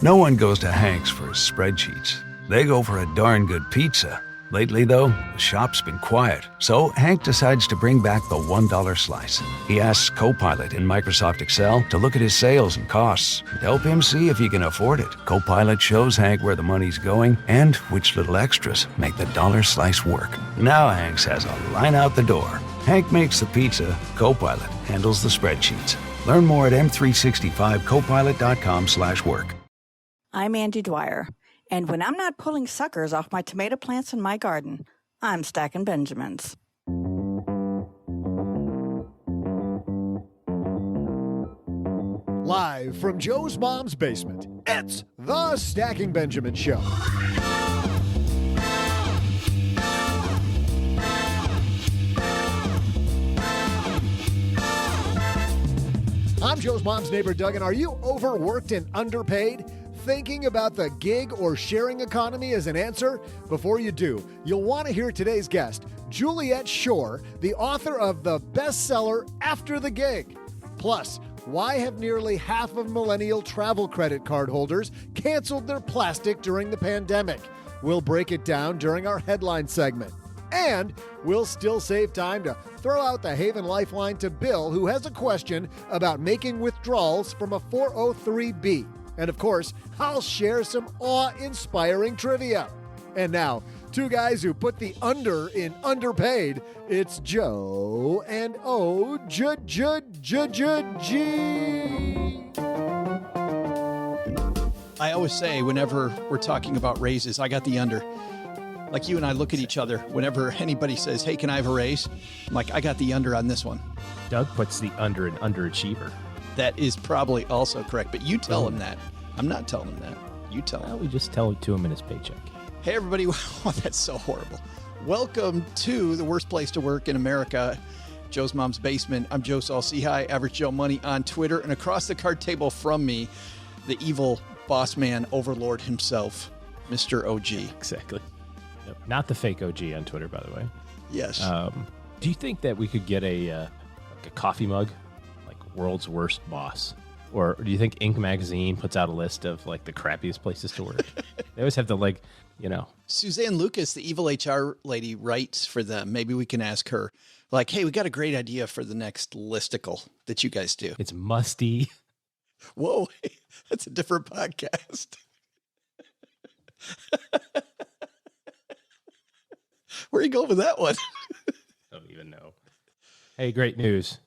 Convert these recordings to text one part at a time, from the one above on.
No one goes to Hank's for his spreadsheets. They go for a darn good pizza. Lately, though, the shop's been quiet, so Hank decides to bring back the $1 slice. He asks Copilot in Microsoft Excel to look at his sales and costs and help him see if he can afford it. Copilot shows Hank where the money's going and which little extras make the dollar slice work. Now Hank has a line out the door. Hank makes the pizza, Copilot handles the spreadsheets. Learn more at m365copilot.com/work. I'm Angie Dwyer, and when I'm not pulling suckers off my tomato plants in my garden, I'm stacking Benjamins. Live from Joe's mom's basement, it's the Stacking Benjamin Show. I'm Joe's mom's neighbor, Doug, and are you overworked and underpaid? Thinking about the gig or sharing economy as an answer? Before you do, you'll want to hear today's guest, Juliet Schor, the author of the bestseller After the Gig. Plus, why have nearly half of millennial travel credit card holders canceled their plastic during the pandemic? We'll break it down during our headline segment. And we'll still save time to throw out the Haven Lifeline to Bill, who has a question about making withdrawals from a 403B. And of course, I'll share some awe-inspiring trivia. And now, two guys who put the under in underpaid. It's Joe and O-G. I always say whenever we're talking about raises, I got the under. Like you and I look at each other whenever anybody says, hey, can I have a raise? I'm like, I got the under on this one. Doug puts the under in underachiever. That is probably also correct, but you tell him that. I'm not telling him that. You tell him. Well, we just tell it to him in his paycheck. Hey, everybody. Oh, that's so horrible. Welcome to the worst place to work in America, Joe's Mom's Basement. I'm Joe Saul-Sehy, Average Joe Money on Twitter. And across the card table from me, the evil boss man overlord himself, Mr. OG. Exactly. Yep. Not the fake OG on Twitter, by the way. Yes. Do you think that we could get a coffee mug, like world's worst boss? Or do you think Inc. magazine puts out a list of like the crappiest places to work? They always have to Suzanne Lucas, the evil HR lady, writes for them. Maybe we can ask her, like, hey, we got a great idea for the next listicle that you guys do. It's musty. Whoa, that's a different podcast. Where are you going with that one? I don't even know. Hey, great news.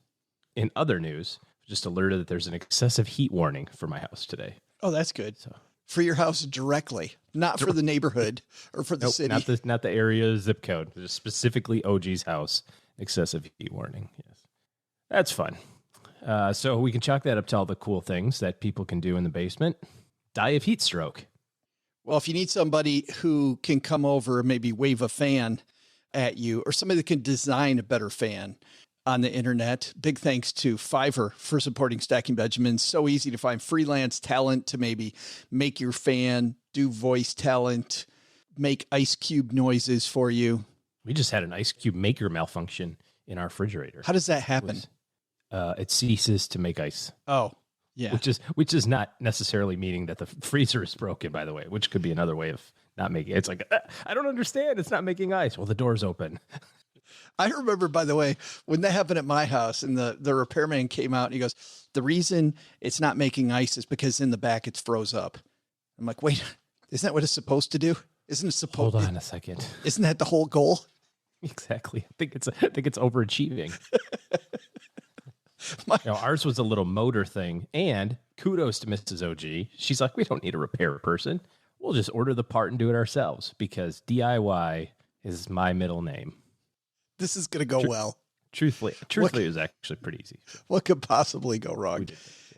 In other news, just alerted that there's an excessive heat warning for my house today. Oh, that's good. So, for your house directly, not for the neighborhood or for the city. Not the area zip code. Just specifically OG's house. Excessive heat warning. Yes, that's fun. So we can chalk that up to all the cool things that people can do in the basement. Die of heat stroke. Well, if you need somebody who can come over and maybe wave a fan at you, or somebody that can design a better fan on the internet, big thanks to Fiverr for supporting Stacking Benjamins. So easy to find freelance talent to maybe make your fan, do voice talent, make ice cube noises for you. We just had an ice cube maker malfunction in our refrigerator. How does that happen? It ceases to make ice. Oh, yeah. Which is not necessarily meaning that the freezer is broken, by the way, which could be another way of not making it. It's like, I don't understand. It's not making ice. Well, the door's open. I remember, by the way, when that happened at my house and the repairman came out and he goes, the reason it's not making ice is because in the back it's froze up. I'm like, wait, isn't that what it's supposed to do? Isn't it supposed to? Hold on a second. Isn't that the whole goal? Exactly. I think it's overachieving. Ours was a little motor thing, and kudos to Mrs. OG. She's like, we don't need a repair person. We'll just order the part and do it ourselves because DIY is my middle name. This is going to go well. Truthfully, it was actually pretty easy. What could possibly go wrong?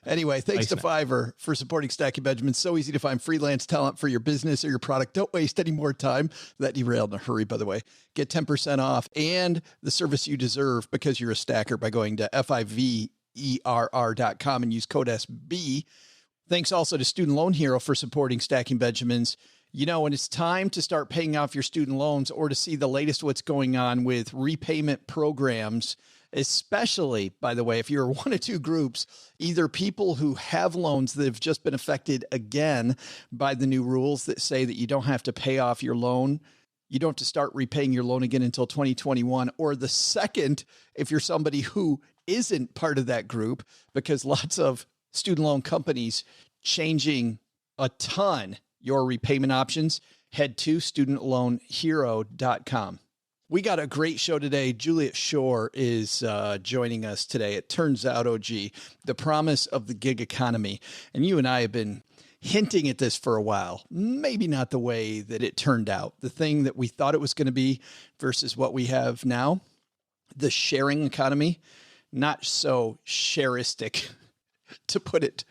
Anyway, thanks to Fiverr for supporting Stacking Benjamin. So easy to find freelance talent for your business or your product. Don't waste any more time. That derailed in a hurry, by the way. Get 10% off and the service you deserve because you're a stacker by going to fiverr.com and use code SB. Thanks also to Student Loan Hero for supporting Stacking Benjamins. You know, when it's time to start paying off your student loans or to see the latest what's going on with repayment programs, especially, by the way, if you're one of two groups, either people who have loans that have just been affected again by the new rules that say that you don't have to pay off your loan. You don't have to start repaying your loan again until 2021. Or the second, if you're somebody who isn't part of that group, because lots of student loan companies changing a ton your repayment options, head to studentloanhero.com. We got a great show today. Juliet Schor is joining us today. It turns out, OG, the promise of the gig economy. And you and I have been hinting at this for a while. Maybe not the way that it turned out. The thing that we thought it was going to be versus what we have now. The sharing economy, not so sharistic, to put it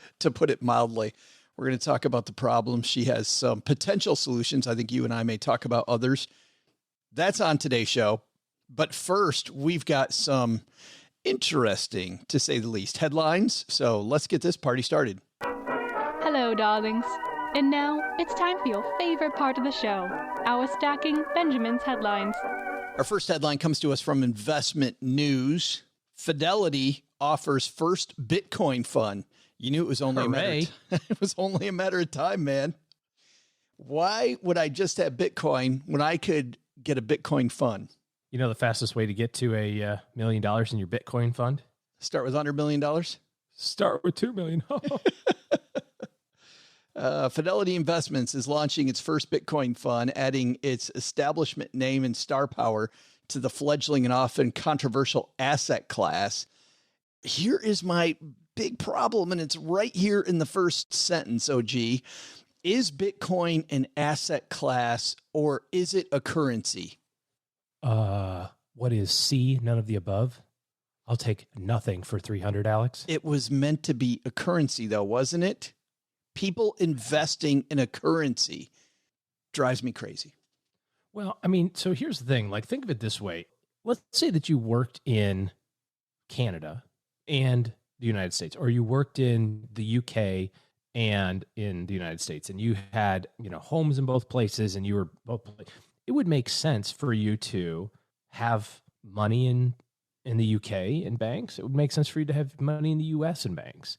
mildly. We're going to talk about the problem. She has some potential solutions. I think you and I may talk about others. That's on today's show. But first, we've got some interesting, to say the least, headlines. So let's get this party started. Hello, darlings. And now it's time for your favorite part of the show, our Stacking Benjamin's headlines. Our first headline comes to us from Investment News. Fidelity offers first Bitcoin fund. You knew it was only it was only a matter of time, man. Why would I just have Bitcoin when I could get a Bitcoin fund? You know the fastest way to get to $1 million in your Bitcoin fund? Start with $100 million? Start with $2 million. Fidelity Investments is launching its first Bitcoin fund, adding its establishment name and star power to the fledgling and often controversial asset class. Here is my big problem, and it's right here in the first sentence, OG. Is Bitcoin an asset class or is it a currency? What is C, none of the above? I'll take nothing for 300, Alex. It was meant to be a currency, though, wasn't it? People investing in a currency drives me crazy. Well, I mean, so here's the thing. Like, think of it this way. Let's say that you worked in Canada and the United States, or you worked in the UK and in the United States, and you had, homes in both places, and you were both. It would make sense for you to have money in the UK in banks. It would make sense for you to have money in the US in banks,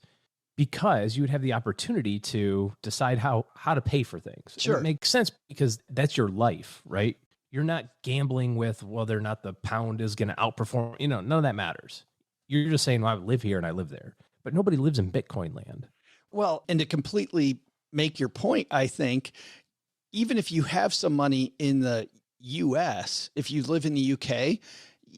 because you would have the opportunity to decide how to pay for things. Sure. And it makes sense because that's your life, right? You're not gambling with whether or not the pound is going to outperform. None of that matters. You're just saying, well, I live here and I live there. But nobody lives in Bitcoin land. Well, and to completely make your point, I think, even if you have some money in the US, if you live in the UK,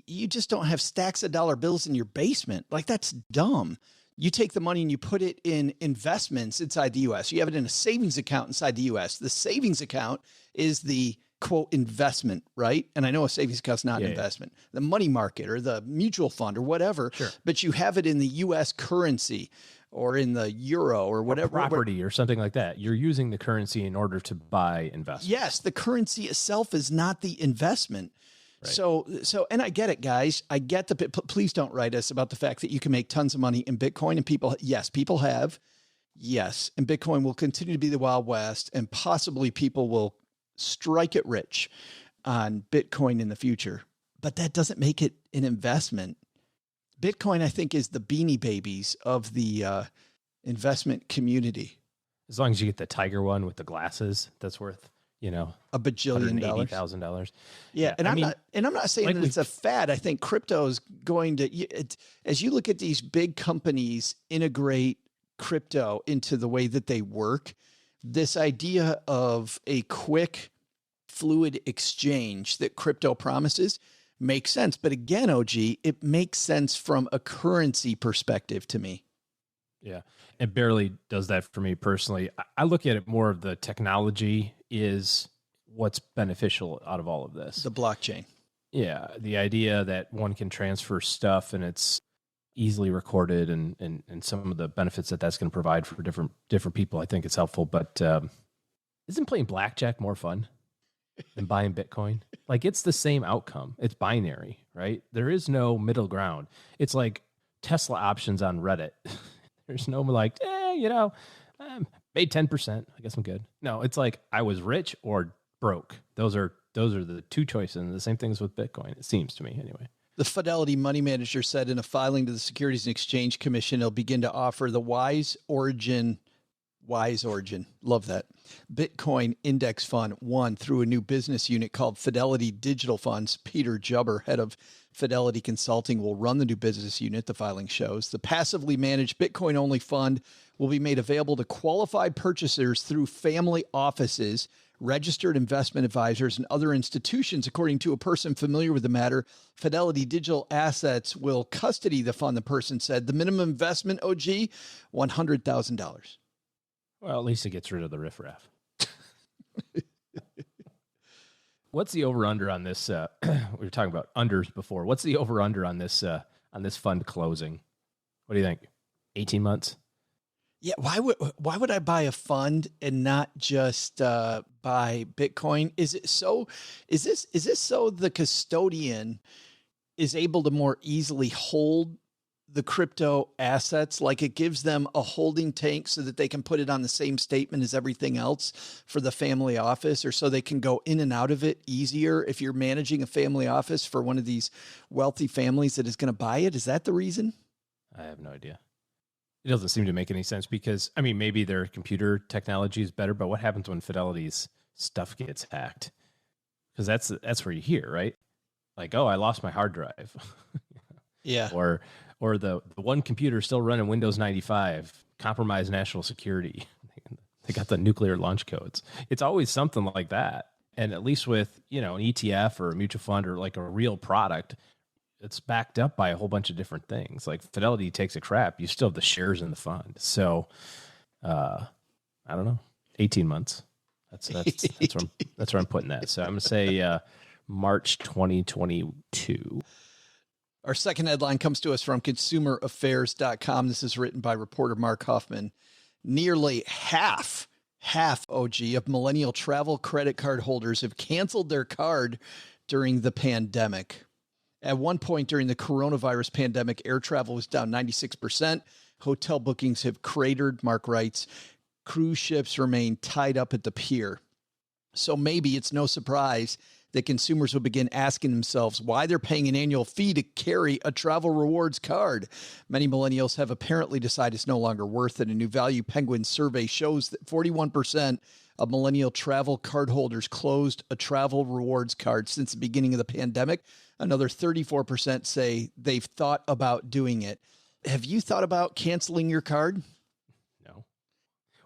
you just don't have stacks of dollar bills in your basement. Like, that's dumb. You take the money and you put it in investments inside the US. You have it in a savings account inside the US. The savings account is the quote investment, right? And I know a savings account's not an investment. The money market or the mutual fund or whatever, sure. But you have it in the US currency or in the euro or whatever. Property or something like that. You're using the currency in order to buy investments. Yes, the currency itself is not the investment. Right. So, and I get it, guys. I get please don't write us about the fact that you can make tons of money in Bitcoin, and people have. Yes. And Bitcoin will continue to be the Wild West, and possibly people will strike it rich on Bitcoin in the future, but that doesn't make it an investment. Bitcoin, I think, is the Beanie Babies of the investment community. As long as you get the tiger one with the glasses, that's worth, $1 bajillion, $180,000. Yeah, and I'm not saying that it's a fad. I think crypto is going to, as you look at these big companies integrate crypto into the way that they work, this idea of a quick, fluid exchange that crypto promises makes sense. But again, OG, it makes sense from a currency perspective to me. Yeah, it barely does that for me personally. I look at it more of the technology is what's beneficial out of all of this. The blockchain. Yeah, the idea that one can transfer stuff and it's easily recorded and some of the benefits that that's going to provide for different people, I think it's helpful. But isn't playing blackjack more fun than buying Bitcoin? Like, it's the same outcome. It's binary, right? There is no middle ground. It's like Tesla options on Reddit. There's no like, made 10%. I guess I'm good. No, it's like I was rich or broke. Those are the two choices. And the same things with Bitcoin, it seems to me anyway. The Fidelity money manager said in a filing to the Securities and Exchange Commission, it'll begin to offer the wise origin, love that, Bitcoin index fund one through a new business unit called Fidelity Digital Funds. Peter Jubber, head of Fidelity Consulting, will run the new business unit, the filing shows. The passively managed Bitcoin-only fund will be made available to qualified purchasers through family offices, registered investment advisors, and other institutions. According to a person familiar with the matter, Fidelity Digital Assets will custody the fund, the person said. The minimum investment, OG, $100,000. Well, at least it gets rid of the riffraff. What's the over-under on this? We were talking about unders before. What's the over-under on this fund closing? What do you think? 18 months? Yeah, why would I buy a fund and not just buy Bitcoin? Is this so the custodian is able to more easily hold the crypto assets? Like it gives them a holding tank so that they can put it on the same statement as everything else for the family office, or so they can go in and out of it easier if you're managing a family office for one of these wealthy families that is going to buy it? Is that the reason? I have no idea. It doesn't seem to make any sense because, I mean, maybe their computer technology is better, but what happens when Fidelity's stuff gets hacked? Because that's where you hear, right? Like, oh, I lost my hard drive. Yeah. Or the one computer still running Windows 95, compromised national security. They got the nuclear launch codes. It's always something like that. And at least with, an ETF or a mutual fund or like a real product, it's backed up by a whole bunch of different things. Like Fidelity takes a crap, you still have the shares in the fund. So, I don't know, 18 months. That's where I'm putting that. So I'm going to say March 2022. Our second headline comes to us from consumeraffairs.com. This is written by reporter Mark Huffman. Nearly half OG of millennial travel credit card holders have canceled their card during the pandemic. At one point during the coronavirus pandemic, air travel was down 96%. Hotel bookings have cratered, Mark writes. Cruise ships remain tied up at the pier. So maybe it's no surprise that consumers will begin asking themselves why they're paying an annual fee to carry a travel rewards card. Many millennials have apparently decided it's no longer worth it. A new Value Penguin survey shows that 41% of millennial travel card holders closed a travel rewards card since the beginning of the pandemic. Another 34% say they've thought about doing it. Have you thought about canceling your card? No.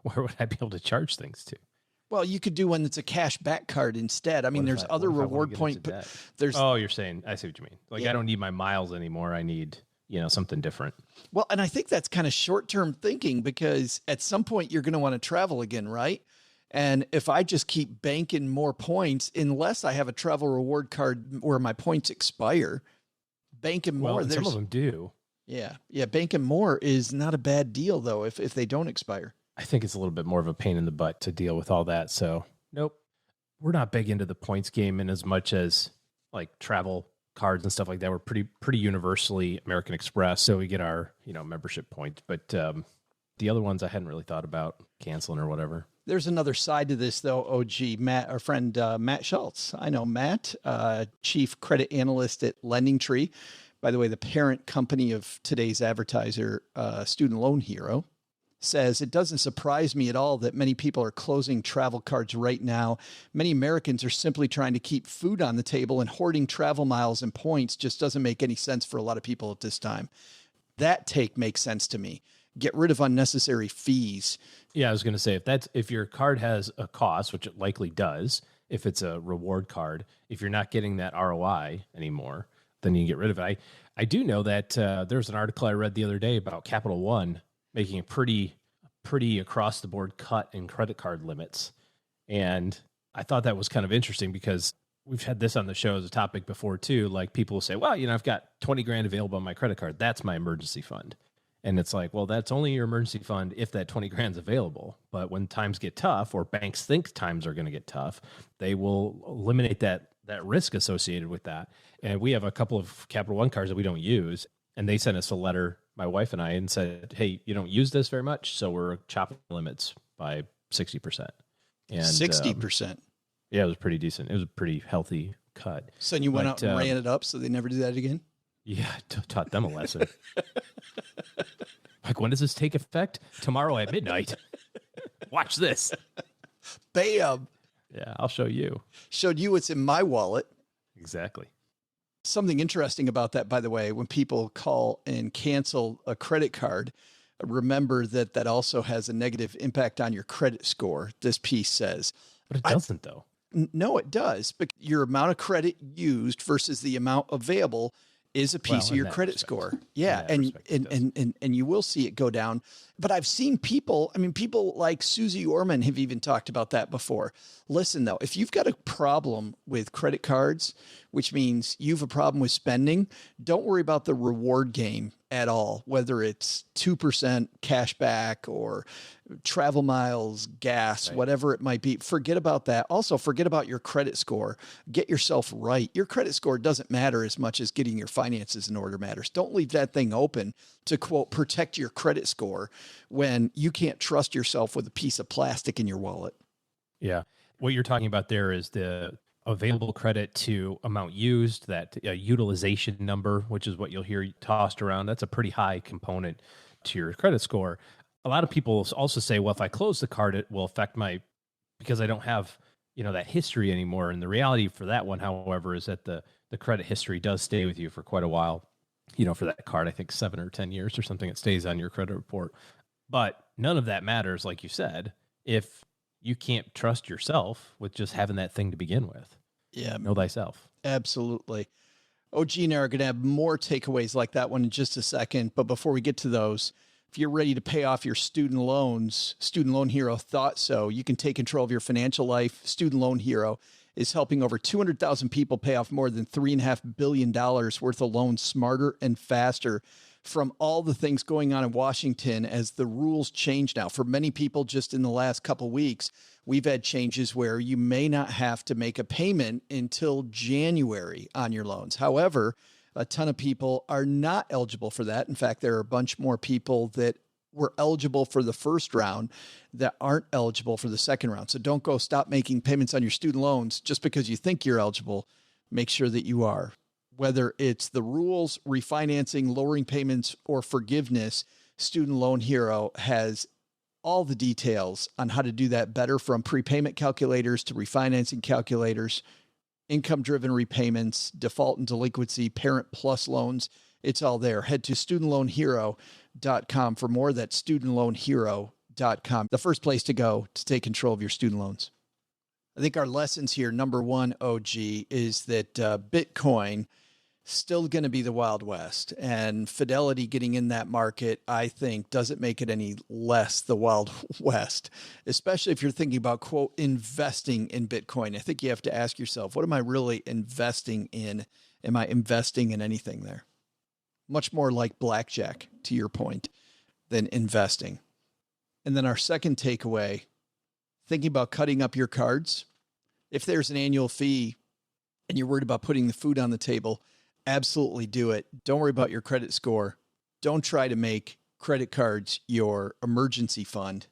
Where would I be able to charge things to? Well, you could do one that's a cash back card instead. I mean, there's other reward point. Oh, you're saying, I see what you mean. Like, yeah. I don't need my miles anymore. I need, something different. Well, and I think that's kind of short-term thinking because at some point you're going to want to travel again, right? And if I just keep banking more points, unless I have a travel reward card where my points expire, banking more. Well, some of them do. Yeah. Banking more is not a bad deal, though, if they don't expire. I think it's a little bit more of a pain in the butt to deal with all that. So, nope. We're not big into the points game in as much as like travel cards and stuff like that. We're pretty universally American Express, so we get our, membership points. But the other ones I hadn't really thought about canceling or whatever. There's another side to this, though, OG. Matt, our friend Matt Schultz. I know Matt, chief credit analyst at LendingTree. By the way, the parent company of today's advertiser, Student Loan Hero, says it doesn't surprise me at all that many people are closing travel cards right now. Many Americans are simply trying to keep food on the table, and hoarding travel miles and points just doesn't make any sense for a lot of people at this time. That take makes sense to me. Get rid of unnecessary fees. Yeah, I was going to say, if your card has a cost, which it likely does, if it's a reward card, if you're not getting that ROI anymore, then you can get rid of it. I do know that there's an article I read the other day about Capital One making a pretty across the board cut in credit card limits. And I thought that was kind of interesting because we've had this on the show as a topic before too. Like people will say, well, I've got 20 grand available on my credit card. That's my emergency fund. And it's like, well, that's only your emergency fund if that 20 grand's available. But when times get tough, or banks think times are going to get tough, they will eliminate that risk associated with that. And we have a couple of Capital One cards that we don't use. And they sent us a letter, my wife and I, and said, hey, you don't use this very much, so we're chopping limits by 60%. And 60%? Yeah, it was pretty decent. It was a pretty healthy cut. So you went out and ran it up so they never do that again? Yeah, taught them a lesson. Like, when does this take effect? Tomorrow at midnight. Watch this. Bam. Yeah, I'll show you. Showed you what's in my wallet. Exactly. Something interesting about that, by the way, when people call and cancel a credit card, remember that also has a negative impact on your credit score, this piece says. But it doesn't, though. No, it does. But your amount of credit used versus the amount available is a piece of your credit score. Yeah. And you will see it go down. But I've seen people like Susie Orman have even talked about that before. Listen, though, if you've got a problem with credit cards, which means you have a problem with spending, don't worry about the reward game at all, whether it's 2% cash back or travel miles, gas, whatever it might be. Forget about that. Also, forget about your credit score. Get yourself right. Your credit score doesn't matter as much as getting your finances in order matters. Don't leave that thing open to, quote, protect your credit score when you can't trust yourself with a piece of plastic in your wallet. Yeah. What you're talking about there is the available credit to amount used, that utilization number, which is what you'll hear tossed around. That's a pretty high component to your credit score. A lot of people also say, well, if I close the card, it will affect because I don't have, that history anymore. And the reality for that one, however, is that the credit history does stay with you for quite a while. For that card, I think 7 or 10 years or something, it stays on your credit report. But none of that matters, like you said, if you can't trust yourself with just having that thing to begin with. Yeah. Know thyself. Absolutely. OG and I are going to have more takeaways like that one in just a second. But before we get to those, if you're ready to pay off your student loans, Student Loan Hero thought so. You can take control of your financial life. Student Loan Hero is helping over 200,000 people pay off more than $3.5 billion worth of loans smarter and faster from all the things going on in Washington as the rules change now. For many people, just in the last couple of weeks, we've had changes where you may not have to make a payment until January on your loans. However, a ton of people are not eligible for that. In fact, there are a bunch more people that were eligible for the first round that aren't eligible for the second round. So don't go stop making payments on your student loans just because you think you're eligible. Make sure that you are. Whether it's the rules, refinancing, lowering payments, or forgiveness, Student Loan Hero has all the details on how to do that better, from prepayment calculators to refinancing calculators, income-driven repayments, default and delinquency, Parent Plus loans. It's all there. Head to studentloanhero.com for more. That's studentloanhero.com, the first place to go to take control of your student loans. I think our lessons here, number one, OG, is that Bitcoin still going to be the Wild West, and Fidelity getting in that market, I think, doesn't make it any less the Wild West, especially if you're thinking about, quote, investing in Bitcoin. I think you have to ask yourself, what am I really investing in? Am I investing in anything there? Much more like blackjack, to your point, than investing. And then our second takeaway, thinking about cutting up your cards. If there's an annual fee and you're worried about putting the food on the table, absolutely do it. Don't worry about your credit score. Don't try to make credit cards your emergency fund.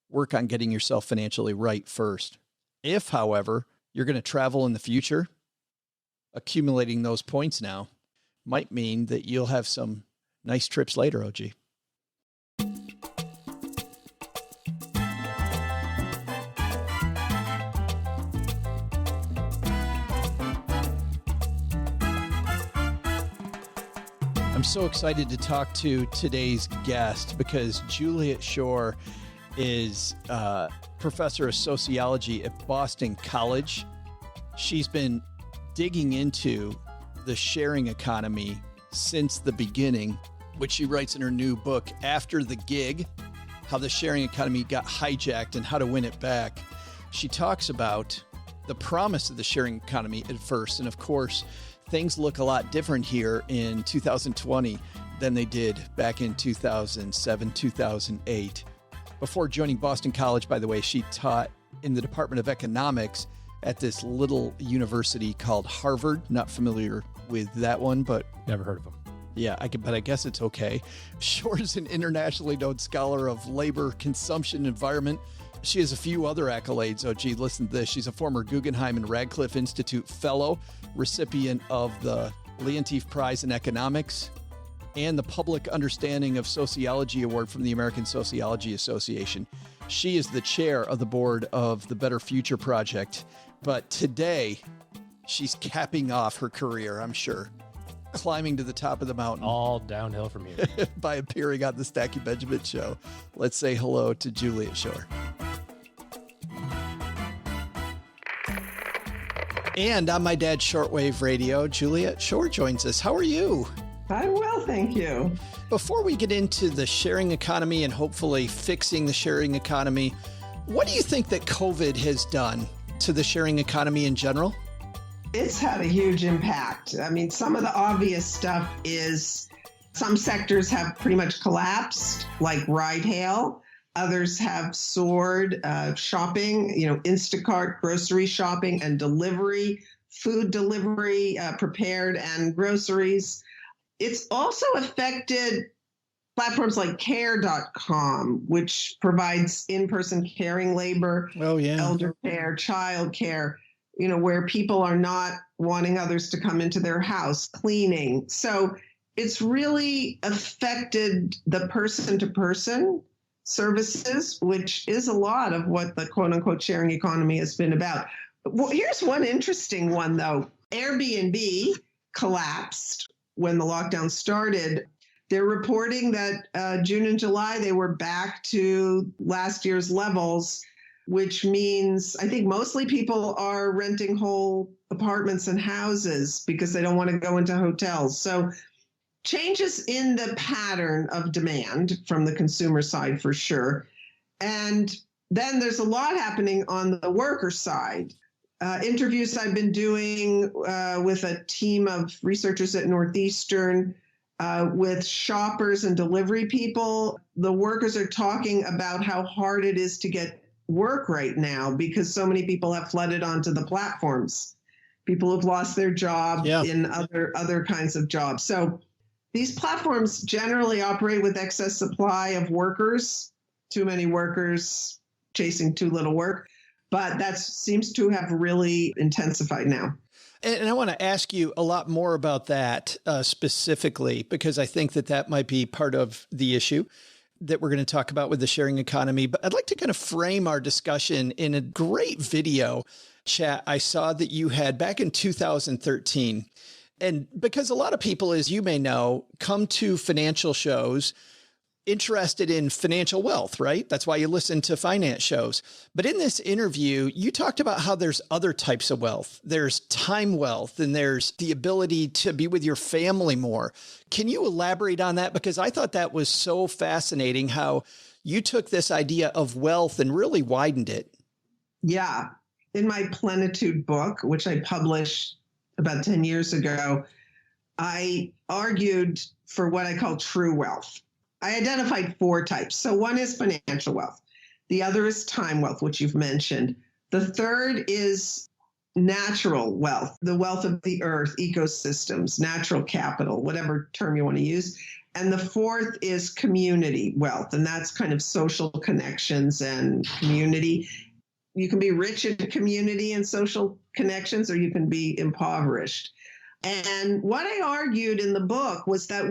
Work on getting yourself financially right first. If, however, you're going to travel in the future, accumulating those points now might mean that you'll have some nice trips later, OG. I'm so excited to talk to today's guest because Juliet Schor is a professor of sociology at Boston College. She's been digging into the sharing economy since the beginning, which she writes in her new book, After the Gig, How the Sharing Economy Got Hijacked and How to Win It Back. She talks about the promise of the sharing economy at first, and of course, things look a lot different here in 2020 than they did back in 2007, 2008. Before joining Boston College, by the way, she taught in the Department of Economics at this little university called Harvard. Not familiar with that one, but Never heard of them. yeah, but I guess it's okay. Schor is an internationally known scholar of labor, consumption, environment. She has a few other accolades. Oh, gee, listen to this. She's a former Guggenheim and Radcliffe Institute Fellow, recipient of the Leontief Prize in Economics, and the Public Understanding of Sociology Award from the American Sociology Association. She is the chair of the board of the Better Future Project. But today, she's capping off her career, I'm sure, climbing to the top of the mountain. All downhill from here. By appearing on the Stacking Benjamins show. Let's say hello to Juliet Schor. And on my dad's shortwave radio, Juliet Schor joins us. How are you? I'm well, thank you. Before we get into the sharing economy and hopefully fixing the sharing economy, what do you think that COVID has done to the sharing economy in general? It's had a huge impact. I mean, some of the obvious stuff is some sectors have pretty much collapsed, like ride hail. Others have soared. Shopping, Instacart, grocery shopping and delivery, food delivery, prepared and groceries. It's also affected platforms like care.com, which provides in-person caring labor, elder care, child care, where people are not wanting others to come into their house, cleaning. So it's really affected the person-to-person services, which is a lot of what the quote-unquote sharing economy has been about. Well, here's one interesting one, though. Airbnb collapsed when the lockdown started. They're reporting that June and July, they were back to last year's levels, which means I think mostly people are renting whole apartments and houses because they don't want to go into hotels. So changes in the pattern of demand from the consumer side for sure. And then there's a lot happening on the worker side. Interviews I've been doing with a team of researchers at Northeastern, with shoppers and delivery people, the workers are talking about how hard it is to get work right now because so many people have flooded onto the platforms. People have lost their job in other kinds of jobs. So these platforms generally operate with excess supply of workers, too many workers chasing too little work. But that seems to have really intensified now. And I want to ask you a lot more about that specifically, because I think that might be part of the issue that we're going to talk about with the sharing economy. But I'd like to kind of frame our discussion in a great video chat I saw that you had back in 2013. And because a lot of people, as you may know, come to financial shows interested in financial wealth, right? That's why you listen to finance shows. But in this interview, you talked about how there's other types of wealth. There's time wealth, and there's the ability to be with your family more. Can you elaborate on that? Because I thought that was so fascinating how you took this idea of wealth and really widened it. Yeah. In my Plenitude book, which I published about 10 years ago, I argued for what I call true wealth. I identified 4 types. So one is financial wealth. The other is time wealth, which you've mentioned. The third is natural wealth, the wealth of the earth, ecosystems, natural capital, whatever term you want to use. And the fourth is community wealth, and that's kind of social connections and community. You can be rich in community and social connections, or you can be impoverished. And what I argued in the book was that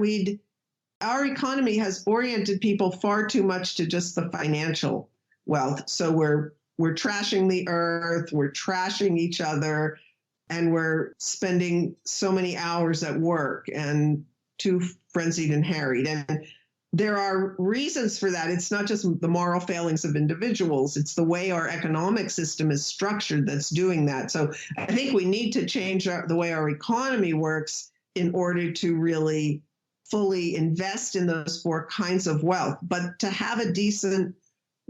our economy has oriented people far too much to just the financial wealth. So we're trashing the earth, we're trashing each other, and we're spending so many hours at work and too frenzied and harried. And there are reasons for that. It's not just the moral failings of individuals. It's the way our economic system is structured that's doing that. So I think we need to change the way our economy works in order to really fully invest in those 4 kinds of wealth. But to have a decent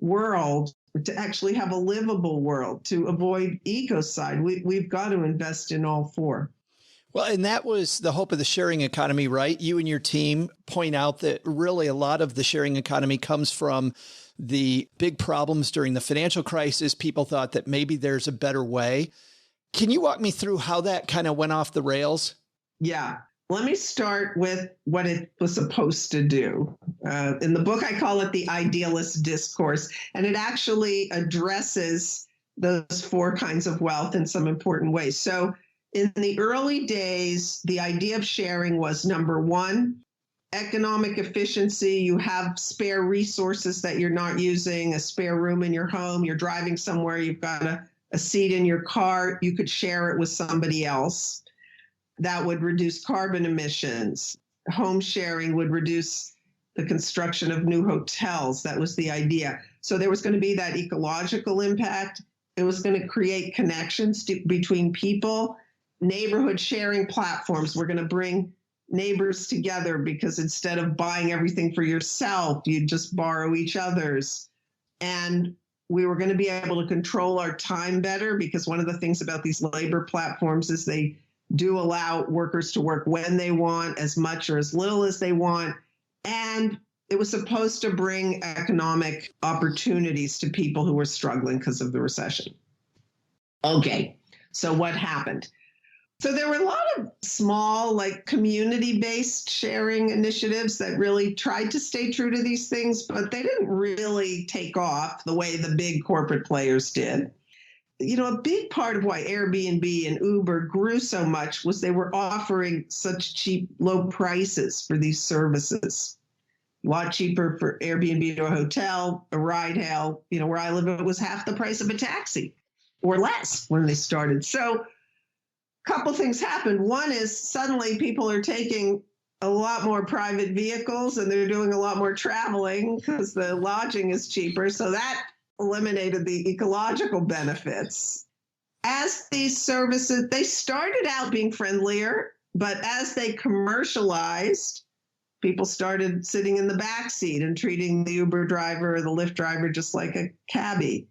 world, to actually have a livable world, to avoid ecocide, we've got to invest in all 4. Well, and that was the hope of the sharing economy, right? You and your team point out that really a lot of the sharing economy comes from the big problems during the financial crisis. People thought that maybe there's a better way. Can you walk me through how that kind of went off the rails? Yeah. Let me start with what it was supposed to do. In the book, I call it the idealist discourse, and it actually addresses those 4 kinds of wealth in some important ways. So In the early days, the idea of sharing was number one, economic efficiency. You have spare resources that you're not using, a spare room in your home. You're driving somewhere, you've got a seat in your car. You could share it with somebody else. That would reduce carbon emissions. Home sharing would reduce the construction of new hotels. That was the idea. So there was going to be that ecological impact. It was going to create connections between people. Neighborhood sharing platforms were going to bring neighbors together, because instead of buying everything for yourself, you'd just borrow each other's. And we were going to be able to control our time better, because one of the things about these labor platforms is they do allow workers to work when they want, as much or as little as they want. And it was supposed to bring economic opportunities to people who were struggling because of the recession. Okay, so what happened? So there were a lot of small, like community-based sharing initiatives that really tried to stay true to these things, but they didn't really take off the way the big corporate players did. You know, a big part of why Airbnb and Uber grew so much was they were offering such cheap, low prices for these services. A lot cheaper for Airbnb to a hotel, a ride hail. You know, where I live, it was half the price of a taxi or less when they started. So couple things happened. One is suddenly people are taking a lot more private vehicles and they're doing a lot more traveling because the lodging is cheaper. So that eliminated the ecological benefits. As these services, they started out being friendlier, but as they commercialized, people started sitting in the back seat and treating the Uber driver or the Lyft driver just like a cabbie.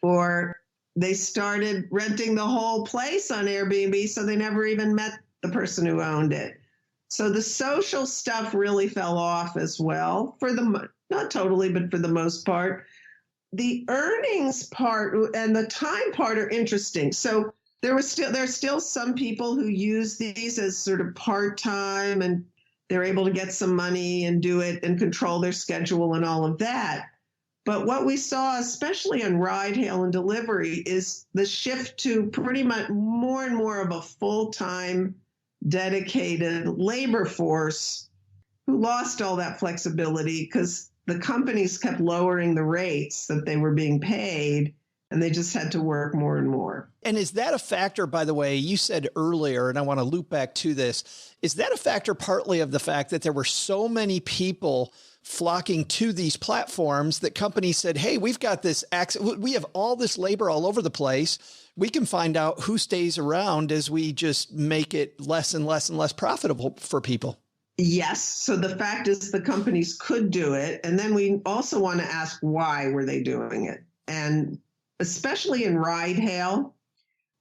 Or they started renting the whole place on Airbnb, so they never even met the person who owned it. So the social stuff really fell off as well, not totally, but for the most part. The earnings part and the time part are interesting. So there's still some people who use these as sort of part-time, and they're able to get some money and do it and control their schedule and all of that. But what we saw, especially on ride hail and delivery, is the shift to pretty much more and more of a full-time, dedicated labor force who lost all that flexibility because the companies kept lowering the rates that they were being paid, and they just had to work more and more. And is that a factor, by the way, you said earlier, and I want to loop back to this, is that a factor partly of the fact that there were so many people flocking to these platforms that companies said, hey, we've got this access, we have all this labor all over the place. We can find out who stays around as we just make it less and less and less profitable for people. Yes. So the fact is the companies could do it. And then we also want to ask, why were they doing it? And especially in ride hail,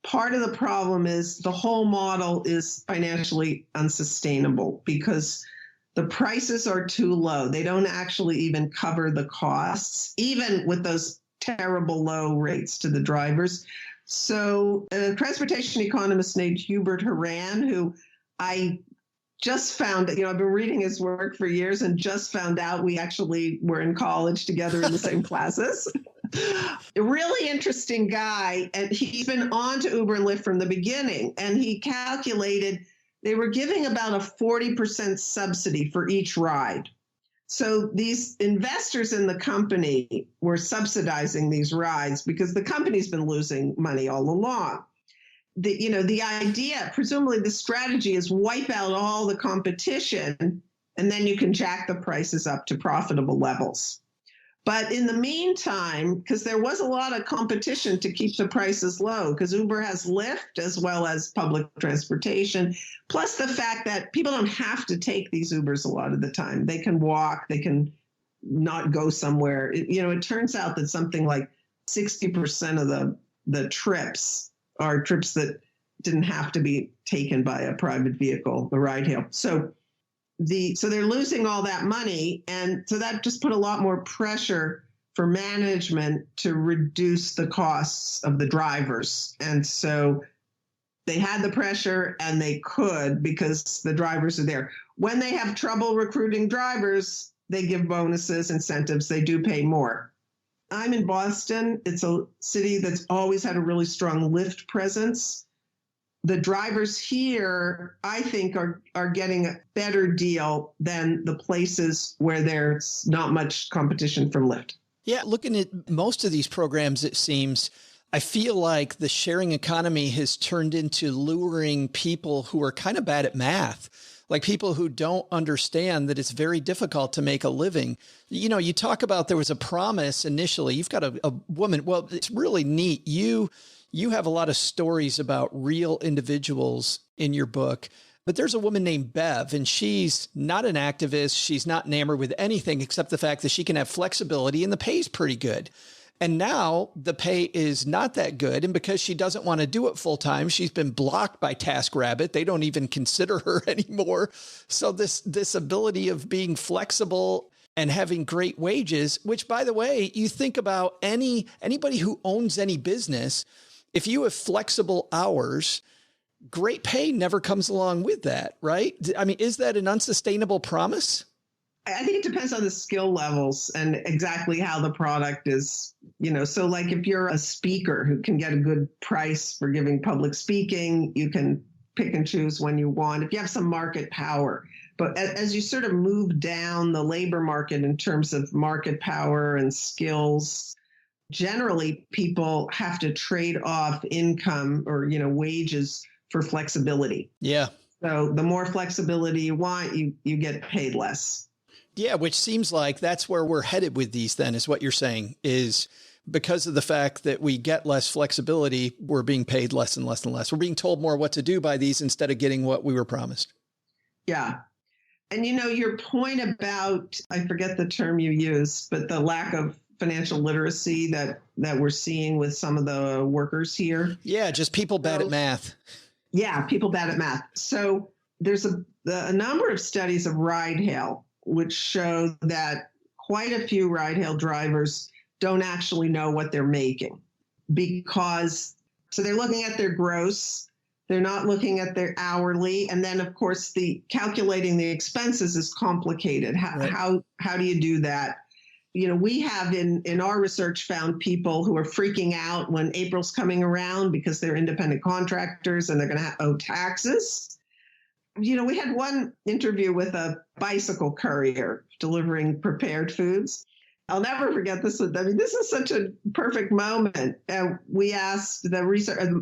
part of the problem is the whole model is financially unsustainable because the prices are too low. They don't actually even cover the costs, even with those terrible low rates to the drivers. So a transportation economist named Hubert Horan, who I just found, I've been reading his work for years and just found out we actually were in college together in the same classes. A really interesting guy. And he's been on to Uber and Lyft from the beginning. And he calculated they were giving about a 40% subsidy for each ride. So these investors in the company were subsidizing these rides because the company's been losing money all along. The idea, presumably the strategy is wipe out all the competition and then you can jack the prices up to profitable levels. But in the meantime, because there was a lot of competition to keep the prices low, because Uber has Lyft as well as public transportation, plus the fact that people don't have to take these Ubers a lot of the time. They can walk, they can not go somewhere. It turns out that something like 60% of the trips are trips that didn't have to be taken by a private vehicle, the ride hail. So they're losing all that money. And so that just put a lot more pressure for management to reduce the costs of the drivers. And so they had the pressure and they could because the drivers are there. When they have trouble recruiting drivers, they give bonuses, incentives, they do pay more. I'm in Boston. It's a city that's always had a really strong Lyft presence. the drivers here, I think, are getting a better deal than the places where there's not much competition from Lyft. Yeah, looking at most of these programs, it seems, I feel like the sharing economy has turned into luring people who are kind of bad at math, like people who don't understand that it's very difficult to make a living. You know, you talk about there was a promise initially. You've got a woman. Well, it's really neat. You have a lot of stories about real individuals in your book. But there's a woman named Bev, and she's not an activist. She's not enamored with anything except the fact that she can have flexibility and the pay's pretty good. And now the pay is not that good. And because she doesn't want to do it full time, she's been blocked by TaskRabbit. They don't even consider her anymore. So this ability of being flexible and having great wages, which, by the way, you think about anybody who owns any business, if you have flexible hours, great pay never comes along with that, right? I mean, is that an unsustainable promise? I think it depends on the skill levels and exactly how the product is, so like if you're a speaker who can get a good price for giving public speaking, you can pick and choose when you want, if you have some market power. But as you sort of move down the labor market in terms of market power and skills, generally people have to trade off income or, wages for flexibility. Yeah. So the more flexibility you want, you get paid less. Yeah, which seems like that's where we're headed with these then, is what you're saying, is because of the fact that we get less flexibility, we're being paid less and less and less. We're being told more what to do by these instead of getting what we were promised. Yeah. And your point about, I forget the term you used, but the lack of financial literacy that we're seeing with some of the workers here. Yeah, just people bad at math. Yeah, people bad at math. So there's a number of studies of ride hail, which show that quite a few ride hail drivers don't actually know what they're making so they're looking at their gross, they're not looking at their hourly. And then of course calculating the expenses is complicated. How do you do that? We have in our research found people who are freaking out when April's coming around because they're independent contractors and they're going to owe taxes. We had one interview with a bicycle courier delivering prepared foods. I'll never forget this. This is such a perfect moment. We asked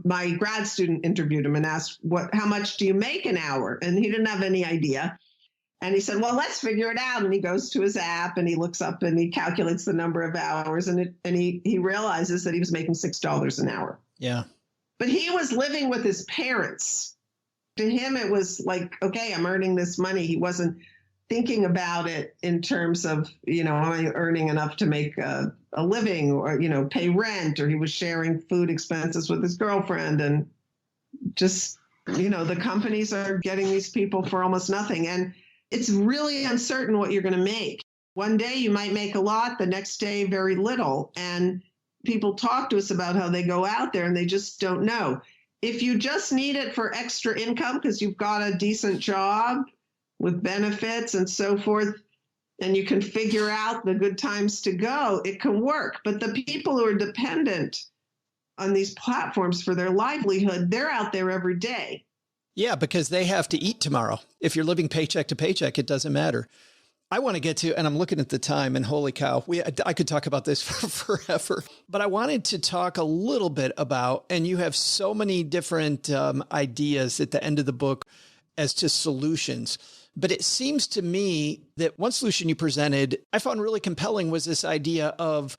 my grad student interviewed him and asked, how much do you make an hour? And he didn't have any idea. And he said, well, let's figure it out. And he goes to his app and he looks up and he calculates the number of hours and he realizes that he was making $6 an hour. Yeah. But he was living with his parents. To him, it was like, okay, I'm earning this money. He wasn't thinking about it in terms of, am I earning enough to make a living or, pay rent, or he was sharing food expenses with his girlfriend and just, the companies are getting these people for almost nothing. And it's really uncertain what you're going to make. One day you might make a lot, the next day very little. And people talk to us about how they go out there and they just don't know. If you just need it for extra income because you've got a decent job with benefits and so forth, and you can figure out the good times to go, it can work. But the people who are dependent on these platforms for their livelihood, they're out there every day. Yeah, because they have to eat tomorrow. If you're living paycheck to paycheck, it doesn't matter. I want to get to, and I'm looking at the time, and holy cow, I could talk about this for forever, but I wanted to talk a little bit about, and you have so many different ideas at the end of the book as to solutions. But it seems to me that one solution you presented, I found really compelling, was this idea of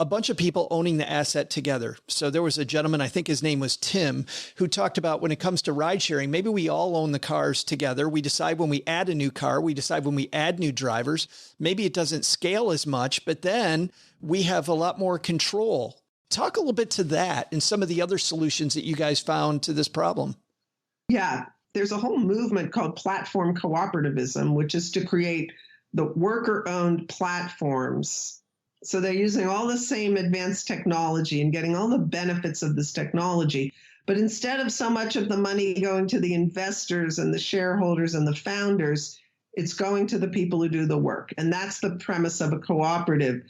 a bunch of people owning the asset together. So there was a gentleman, I think his name was Tim, who talked about when it comes to ride sharing, maybe we all own the cars together. We decide when we add a new car, we decide when we add new drivers. Maybe it doesn't scale as much, but then we have a lot more control. Talk a little bit to that and some of the other solutions that you guys found to this problem. Yeah, there's a whole movement called platform cooperativism, which is to create the worker-owned platforms. So they're using all the same advanced technology and getting all the benefits of this technology. But instead of so much of the money going to the investors and the shareholders and the founders, it's going to the people who do the work. And that's the premise of a cooperative.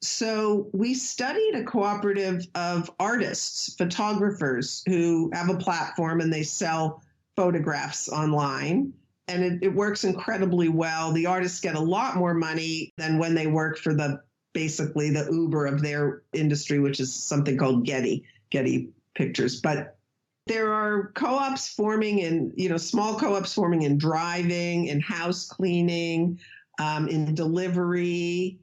So we studied a cooperative of artists, photographers who have a platform and they sell photographs online. And it works incredibly well. The artists get a lot more money than when they work for basically the Uber of their industry, which is something called Getty Pictures. But there are co-ops forming small co-ops forming in driving, in house cleaning, in delivery.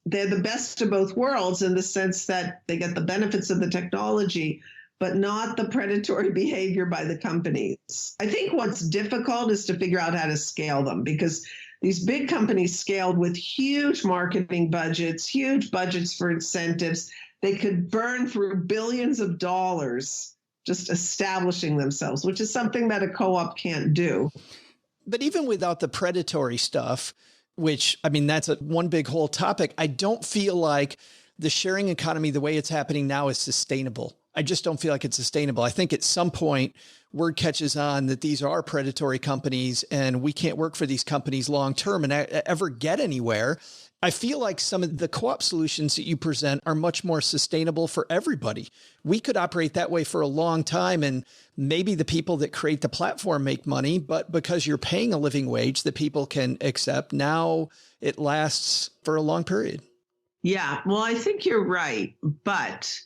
They're the best of both worlds in the sense that they get the benefits of the technology, but not the predatory behavior by the companies. I think what's difficult is to figure out how to scale them, because these big companies scaled with huge marketing budgets, huge budgets for incentives. They could burn through billions of dollars just establishing themselves, which is something that a co-op can't do. But even without the predatory stuff, which, I mean, that's one big whole topic, I don't feel like the sharing economy, the way it's happening now, is sustainable. I just don't feel like it's sustainable. I think at some point word catches on that these are predatory companies and we can't work for these companies long term and ever get anywhere. I feel like some of the co-op solutions that you present are much more sustainable for everybody. We could operate that way for a long time, and maybe the people that create the platform make money, but because you're paying a living wage that people can accept, now it lasts for a long period. Yeah, well, I think you're right. But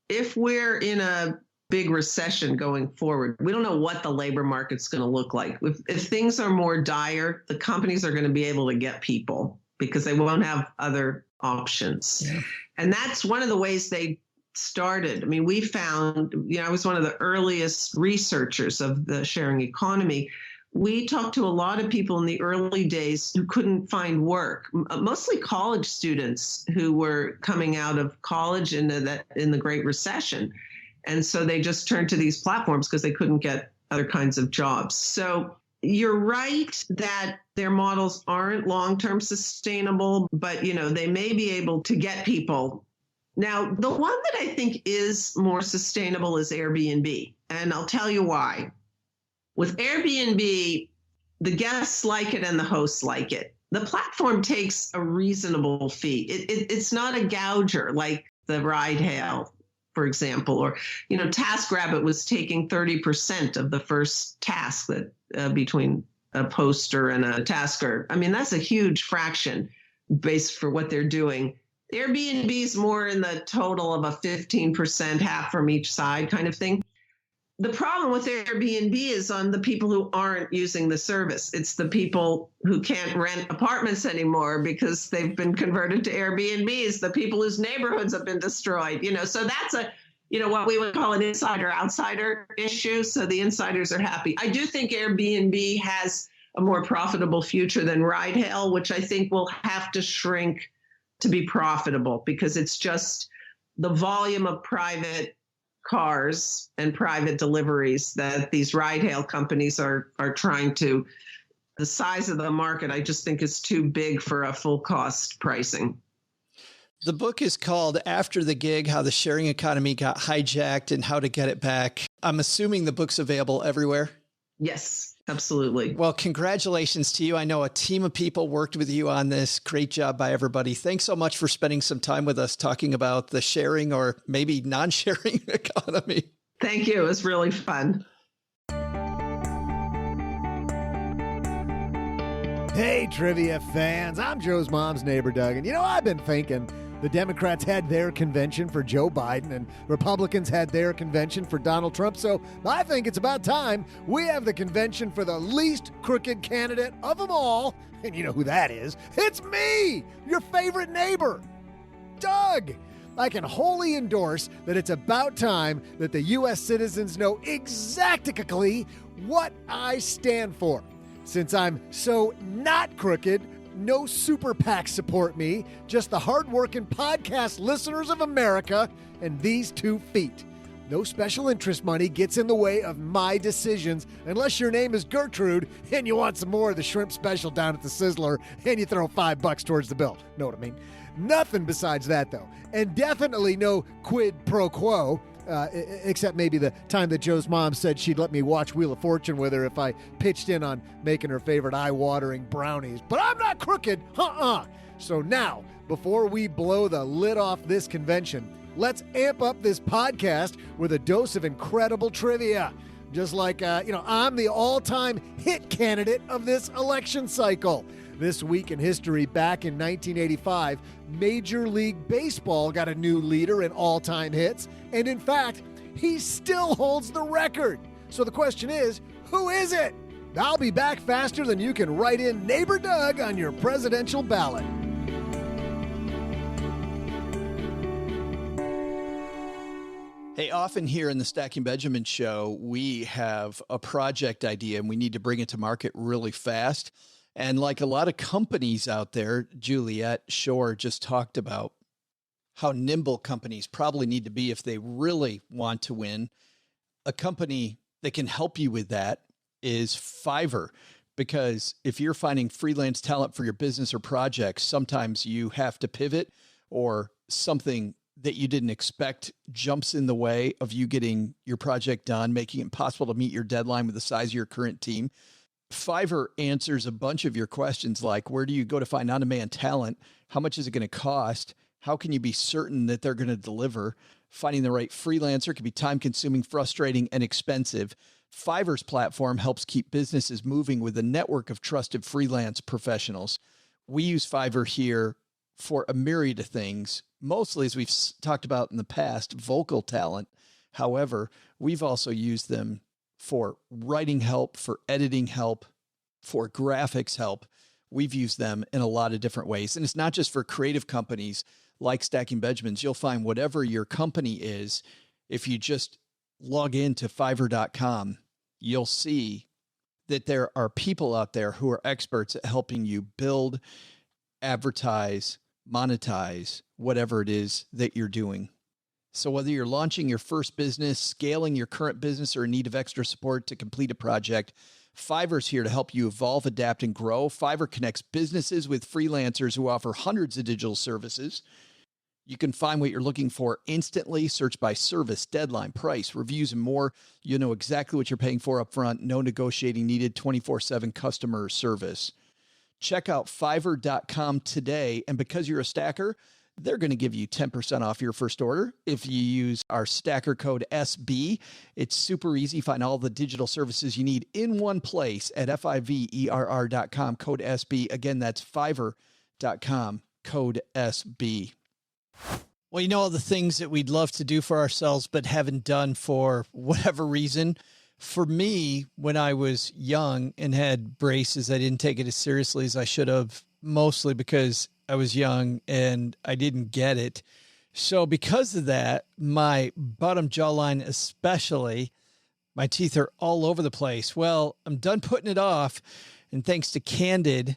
if we're in a big recession going forward, we don't know what the labor market's going to look like. If things are more dire, the companies are going to be able to get people because they won't have other options. Yeah. And that's one of the ways they started. I mean, we found, I was one of the earliest researchers of the sharing economy. We talked to a lot of people in the early days who couldn't find work, mostly college students who were coming out of college in the Great Recession. And so they just turned to these platforms because they couldn't get other kinds of jobs. So you're right that their models aren't long-term sustainable, but, they may be able to get people. Now, the one that I think is more sustainable is Airbnb. And I'll tell you why. With Airbnb, the guests like it and the hosts like it. The platform takes a reasonable fee. It's not a gouger like the ride hail, for example, or, TaskRabbit was taking 30% of the first task that between a poster and a tasker. I mean, that's a huge fraction based for what they're doing. Airbnb is more in the total of a 15%, half from each side kind of thing. The problem with Airbnb is on the people who aren't using the service. It's the people who can't rent apartments anymore because they've been converted to Airbnbs, the people whose neighborhoods have been destroyed, so that's what we would call an insider-outsider issue. So the insiders are happy. I do think Airbnb has a more profitable future than ride hail, which I think will have to shrink to be profitable because it's just the volume of private cars and private deliveries that these ride hail companies are trying to, the size of the market, I just think is too big for a full cost pricing. The book is called After the Gig, How the Sharing Economy Got Hijacked and How to Get It Back. I'm assuming the book's available everywhere. Yes, absolutely. Well, congratulations to you. I know a team of people worked with you on this. Great job by everybody. Thanks so much for spending some time with us talking about the sharing or maybe non-sharing economy. Thank you. It was really fun. Hey, trivia fans. I'm Joe's mom's neighbor, Doug. And I've been thinking the Democrats had their convention for Joe Biden and Republicans had their convention for Donald Trump. So I think it's about time we have the convention for the least crooked candidate of them all. And you know who that is? It's me, your favorite neighbor, Doug. I can wholly endorse that it's about time that the U.S. citizens know exactly what I stand for. Since I'm so not crooked, no super PACs support me, just the hardworking podcast listeners of America and these 2 feet. No special interest money gets in the way of my decisions unless your name is Gertrude and you want some more of the shrimp special down at the Sizzler and you throw $5 towards the bill. Know what I mean? Nothing besides that, though. And definitely no quid pro quo. Except maybe the time that Joe's mom said she'd let me watch Wheel of Fortune with her if I pitched in on making her favorite eye-watering brownies. But I'm not crooked. So now, before we blow the lid off this convention, let's amp up this podcast with a dose of incredible trivia. Just like, I'm the all-time hit candidate of this election cycle. This week in history, back in 1985, Major League Baseball got a new leader in all-time hits, and in fact, he still holds the record. So the question is, who is it? I'll be back faster than you can write in Neighbor Doug on your presidential ballot. Hey, often here in the Stacking Benjamin show, we have a project idea and we need to bring it to market really fast. And like a lot of companies out there, Juliet Schor just talked about how nimble companies probably need to be if they really want to win. A company that can help you with that is Fiverr, because if you're finding freelance talent for your business or projects, sometimes you have to pivot or something that you didn't expect jumps in the way of you getting your project done, making it impossible to meet your deadline with the size of your current team. Fiverr answers a bunch of your questions like, where do you go to find on-demand talent? How much is it going to cost? How can you be certain that they're going to deliver? Finding the right freelancer can be time-consuming, frustrating, and expensive. Fiverr's platform helps keep businesses moving with a network of trusted freelance professionals. We use Fiverr here for a myriad of things, mostly, as we've talked about in the past, vocal talent. However, we've also used them for writing help, for editing help, for graphics help. We've used them in a lot of different ways. And it's not just for creative companies like Stacking Benjamins. You'll find whatever your company is, if you just log into Fiverr.com, you'll see that there are people out there who are experts at helping you build, advertise, monetize whatever it is that you're doing. So whether you're launching your first business, scaling your current business, or in need of extra support to complete a project, Fiverr's here to help you evolve, adapt, and grow. Fiverr connects businesses with freelancers who offer hundreds of digital services. You can find what you're looking for instantly. Search by service, deadline, price, reviews, and more. You'll know exactly what you're paying for up front. No negotiating needed. 24/7 customer service. Check out Fiverr.com today. And because you're a stacker, they're going to give you 10% off your first order if you use our stacker code SB. It's super easy. Find all the digital services you need in one place at Fiverr.com, code SB. Again, that's Fiverr.com, code SB. Well, all the things that we'd love to do for ourselves but haven't done for whatever reason. For me, when I was young and had braces, I didn't take it as seriously as I should have, mostly because I was young and I didn't get it. So because of that, my bottom jawline especially, my teeth are all over the place. Well, I'm done putting it off. And thanks to Candid,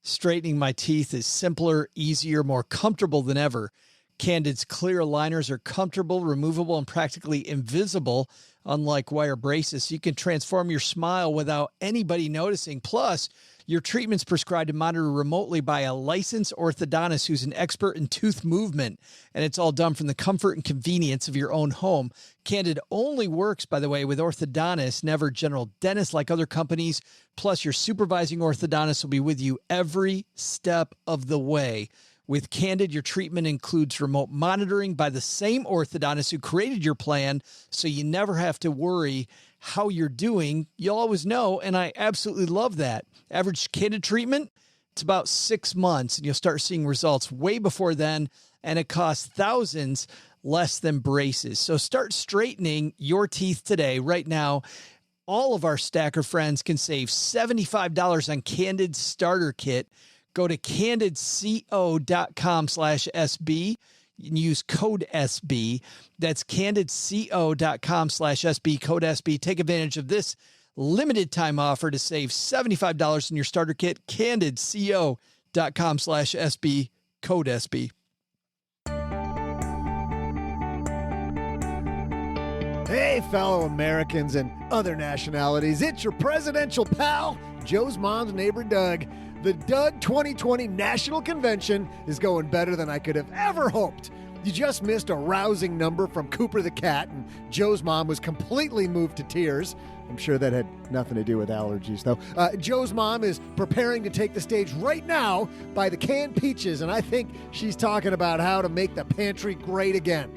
straightening my teeth is simpler, easier, more comfortable than ever. Candid's clear aligners are comfortable, removable, and practically invisible, unlike wire braces. You can transform your smile without anybody noticing. Plus, your treatment's prescribed and monitored remotely by a licensed orthodontist who's an expert in tooth movement. And it's all done from the comfort and convenience of your own home. Candid only works, by the way, with orthodontists, never general dentists like other companies. Plus, your supervising orthodontist will be with you every step of the way. With Candid, your treatment includes remote monitoring by the same orthodontist who created your plan, so you never have to worry how you're doing. You'll always know, and I absolutely love that. Average Candid treatment, it's about 6 months, and you'll start seeing results way before then, and it costs thousands less than braces. So start straightening your teeth today. Right now, all of our Stacker friends can save $75 on Candid Starter Kit. Go to candidco.com/SB and use code SB. That's candidco.com/SB, code SB. Take advantage of this limited time offer to save $75 in your starter kit. candidco.com/SB, code SB. Hey, fellow Americans and other nationalities, it's your presidential pal, Joe's mom's neighbor, Doug. The Doug 2020 National Convention is going better than I could have ever hoped. You just missed a rousing number from Cooper the cat, and Joe's mom was completely moved to tears. I'm sure that had nothing to do with allergies, though. Joe's mom is preparing to take the stage right now by the canned peaches, and I think she's talking about how to make the pantry great again.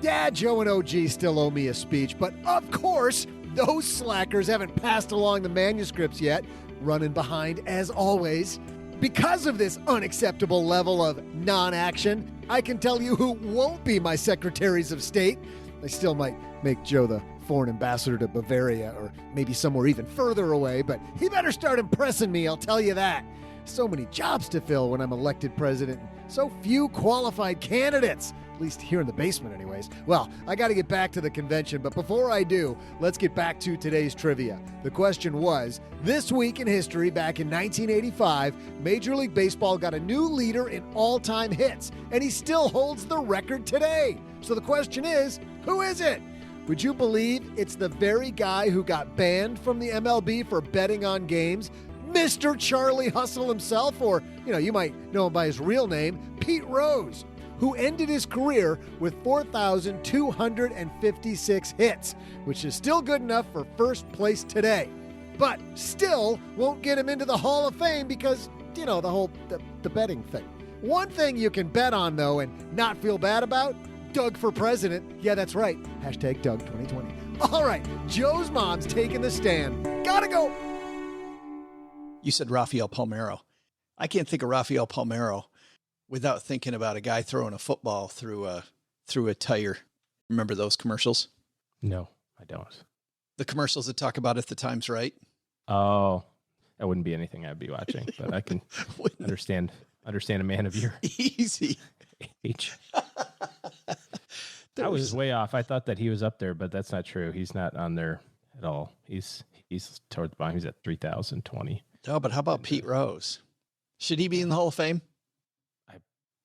Yeah, Joe and OG still owe me a speech, but of course, those slackers haven't passed along the manuscripts yet, running behind as always. Because of this unacceptable level of non-action, I can tell you who won't be my secretaries of state. I still might make Joe the foreign ambassador to Bavaria or maybe somewhere even further away, but he better start impressing me, I'll tell you that. So many jobs to fill when I'm elected president, and so few qualified candidates. At least here in the basement anyways. Well, I got to get back to the convention, but before I do, let's get back to today's trivia. The question was, this week in history, back in 1985, Major League Baseball got a new leader in all-time hits, and he still holds the record today. So the question is, who is it? Would you believe it's the very guy who got banned from the MLB for betting on games, Mr. Charlie Hustle himself, or, you might know him by his real name, Pete Rose, who ended his career with 4,256 hits, which is still good enough for first place today. But still won't get him into the Hall of Fame because, the whole the betting thing. One thing you can bet on, though, and not feel bad about, Doug for president. Yeah, that's right. Hashtag Doug 2020. All right, Joe's mom's taking the stand. Gotta go. You said Rafael Palmeiro. I can't think of Rafael Palmeiro without thinking about a guy throwing a football through a tire. Remember those commercials? No, I don't. The commercials that talk about if the time's right. Oh, that wouldn't be anything I'd be watching, but I can understand a man of your easy age. I was way off. I thought that he was up there, but that's not true. He's not on there at all. He's toward the bottom. He's at 3,020. Oh, but how about Pete Rose? Should he be in the Hall of Fame?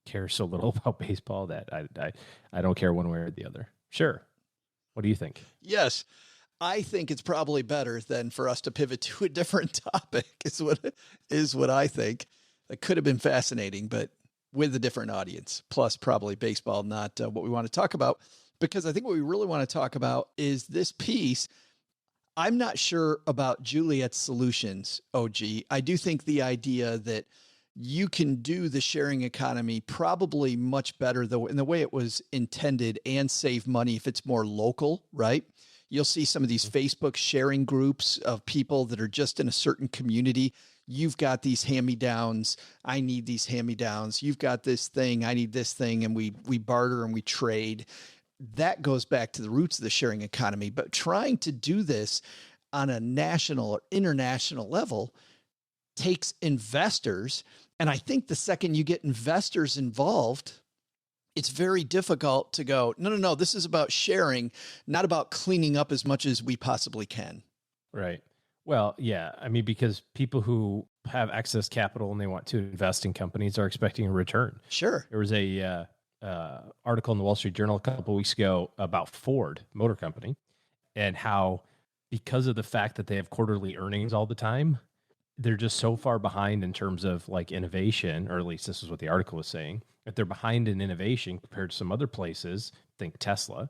Care so little about baseball that I don't care one way or the other. Sure. What do you think? Yes. I think it's probably better than for us to pivot to a different topic is what I think. That could have been fascinating, but with a different audience, plus probably baseball, not what we want to talk about, because I think what we really want to talk about is this piece. I'm not sure about Juliet's solutions, OG. I do think the idea that you can do the sharing economy probably much better though in the way it was intended and save money if it's more local, right? You'll see some of these Facebook sharing groups of people that are just in a certain community. You've got these hand-me-downs. I need these hand-me-downs. You've got this thing. I need this thing. And we barter and we trade. That goes back to the roots of the sharing economy. But trying to do this on a national or international level takes investors. And I think the second you get investors involved, it's very difficult to go, no, this is about sharing, not about cleaning up as much as we possibly can. Right. Well, yeah. I mean, because people who have excess capital and they want to invest in companies are expecting a return. Sure. There was a article in the Wall Street Journal a couple of weeks ago about Ford Motor Company and how because of the fact that they have quarterly earnings all the time, they're just so far behind in terms of like innovation, or at least this is what the article was saying, that they're behind in innovation compared to some other places, think Tesla,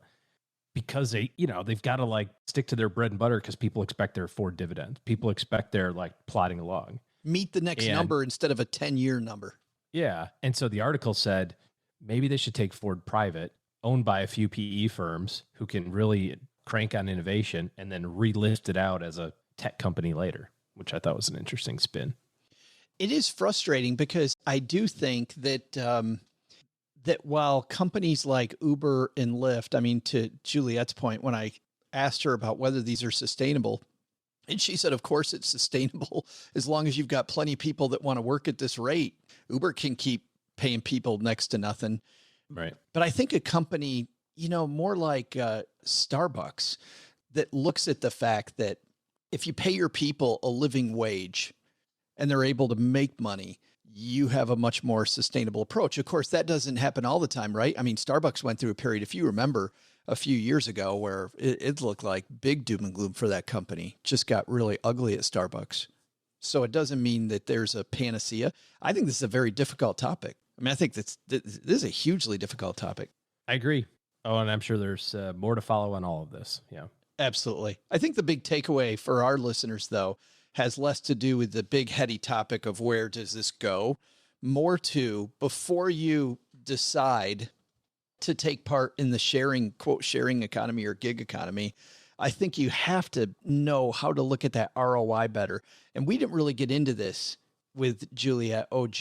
because they've got to like stick to their bread and butter because people expect their Ford dividends. People expect they're like plodding along. Meet the next number instead of a 10-year number. Yeah. And so the article said, maybe they should take Ford private, owned by a few PE firms who can really crank on innovation and then relist it out as a tech company later, which I thought was an interesting spin. It is frustrating because I do think that that while companies like Uber and Lyft, I mean, to Juliet's point, when I asked her about whether these are sustainable, and she said, of course it's sustainable as long as you've got plenty of people that want to work at this rate. Uber can keep paying people next to nothing. Right. But I think a company, more like Starbucks, that looks at the fact that if you pay your people a living wage and they're able to make money, you have a much more sustainable approach. Of course, that doesn't happen all the time, right? I mean, Starbucks went through a period, if you remember, a few years ago where it looked like big doom and gloom for that company. Just got really ugly at Starbucks. So it doesn't mean that there's a panacea. I think this is a very difficult topic. I mean, I think this is a hugely difficult topic. I agree. Oh, and I'm sure there's more to follow on all of this. Yeah. Absolutely. I think the big takeaway for our listeners, though, has less to do with the big heady topic of where does this go, more to before you decide to take part in the sharing, quote, sharing economy or gig economy, I think you have to know how to look at that ROI better. And we didn't really get into this with Juliet OG,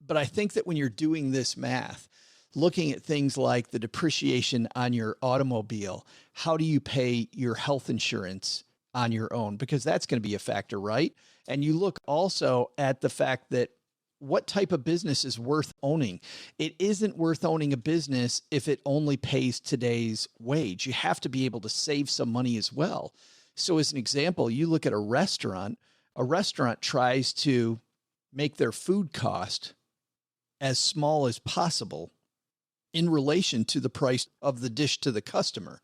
but I think that when you're doing this math, looking at things like the depreciation on your automobile, how do you pay your health insurance on your own? Because that's going to be a factor, right? And you look also at the fact that what type of business is worth owning? It isn't worth owning a business if it only pays today's wage. You have to be able to save some money as well. So as an example, you look at a restaurant tries to make their food cost as small as possible in relation to the price of the dish to the customer,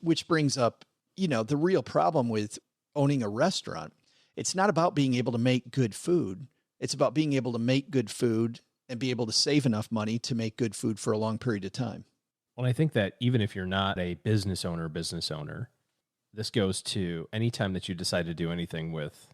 which brings up, the real problem with owning a restaurant. It's not about being able to make good food. It's about being able to make good food and be able to save enough money to make good food for a long period of time. Well, I think that even if you're not a business owner, this goes to any time that you decide to do anything with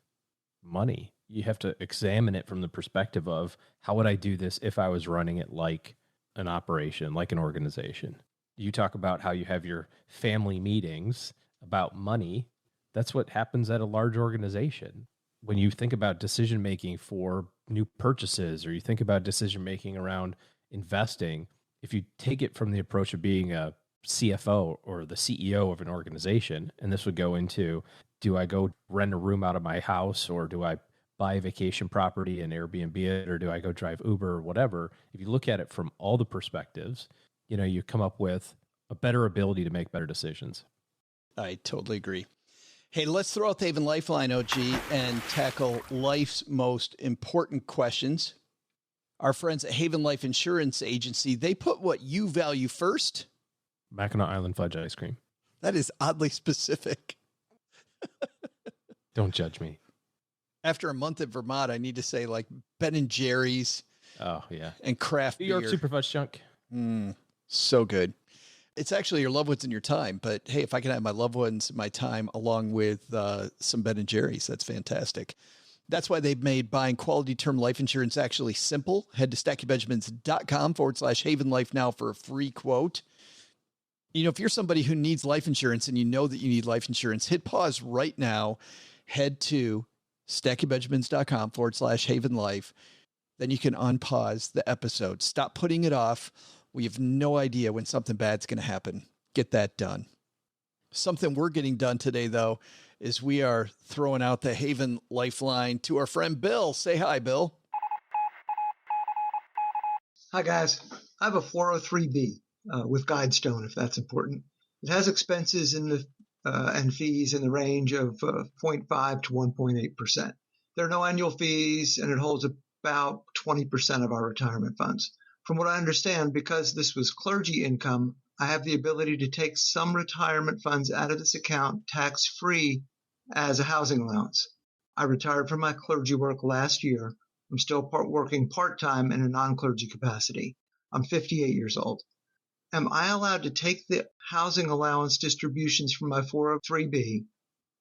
money, you have to examine it from the perspective of how would I do this if I was running it like an operation, like an organization. You talk about how you have your family meetings about money. That's what happens at a large organization. When you think about decision making for new purchases, or you think about decision making around investing, if you take it from the approach of being a CFO or the CEO of an organization, and this would go into, do I go rent a room out of my house, or do I buy a vacation property and Airbnb it, or do I go drive Uber or whatever? If you look at it from all the perspectives, you come up with a better ability to make better decisions. I totally agree. Hey, let's throw out the Haven Lifeline, OG, and tackle life's most important questions. Our friends at Haven Life Insurance Agency, they put what you value first. Mackinac Island fudge ice cream. That is oddly specific. Don't judge me. After a month in Vermont, I need to say like Ben and Jerry's. Oh, yeah. And craft New beer. York Super Fudge Chunk. So good. It's actually your loved ones and your time. But hey, if I can have my loved ones and my time along with some Ben and Jerry's, that's fantastic. That's why they've made buying quality term life insurance actually simple. Head to stackingbenjamins.com/Haven Life now for a free quote. If you're somebody who needs life insurance and you know that you need life insurance, hit pause right now. Head to stackingbenjamins.com/Haven Life. Then you can unpause the episode. Stop putting it off. We have no idea when something bad's going to happen. Get that done. Something we're getting done today, though, is we are throwing out the Haven Lifeline to our friend Bill. Say hi, Bill. Hi, guys. I have a 403B with Guidestone, if that's important. It has expenses in the and fees in the range of 0.5 to 1.8%. There are no annual fees, and it holds about 20% of our retirement funds. From what I understand, because this was clergy income, I have the ability to take some retirement funds out of this account tax-free as a housing allowance. I retired from my clergy work last year. I'm still working part-time in a non-clergy capacity. I'm 58 years old. Am I allowed to take the housing allowance distributions from my 403B,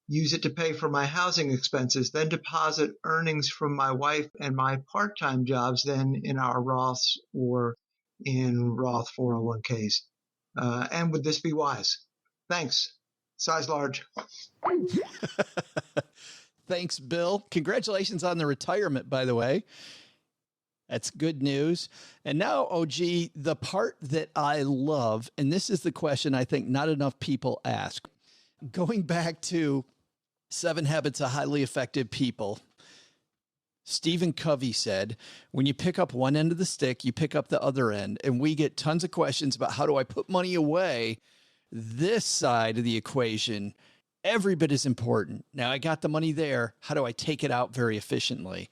use it to pay for my housing expenses, then deposit earnings from my wife and my part-time jobs then in our Roths or in Roth 401ks? And would this be wise? Thanks. Size large. Thanks, Bill. Congratulations on the retirement, by the way. That's good news. And now, OG, the part that I love, and this is the question I think not enough people ask. Going back to 7 Habits of Highly Effective People, Stephen Covey said, when you pick up one end of the stick, you pick up the other end. And we get tons of questions about how do I put money away? This side of the equation, every bit is important. Now, I got the money there. How do I take it out very efficiently?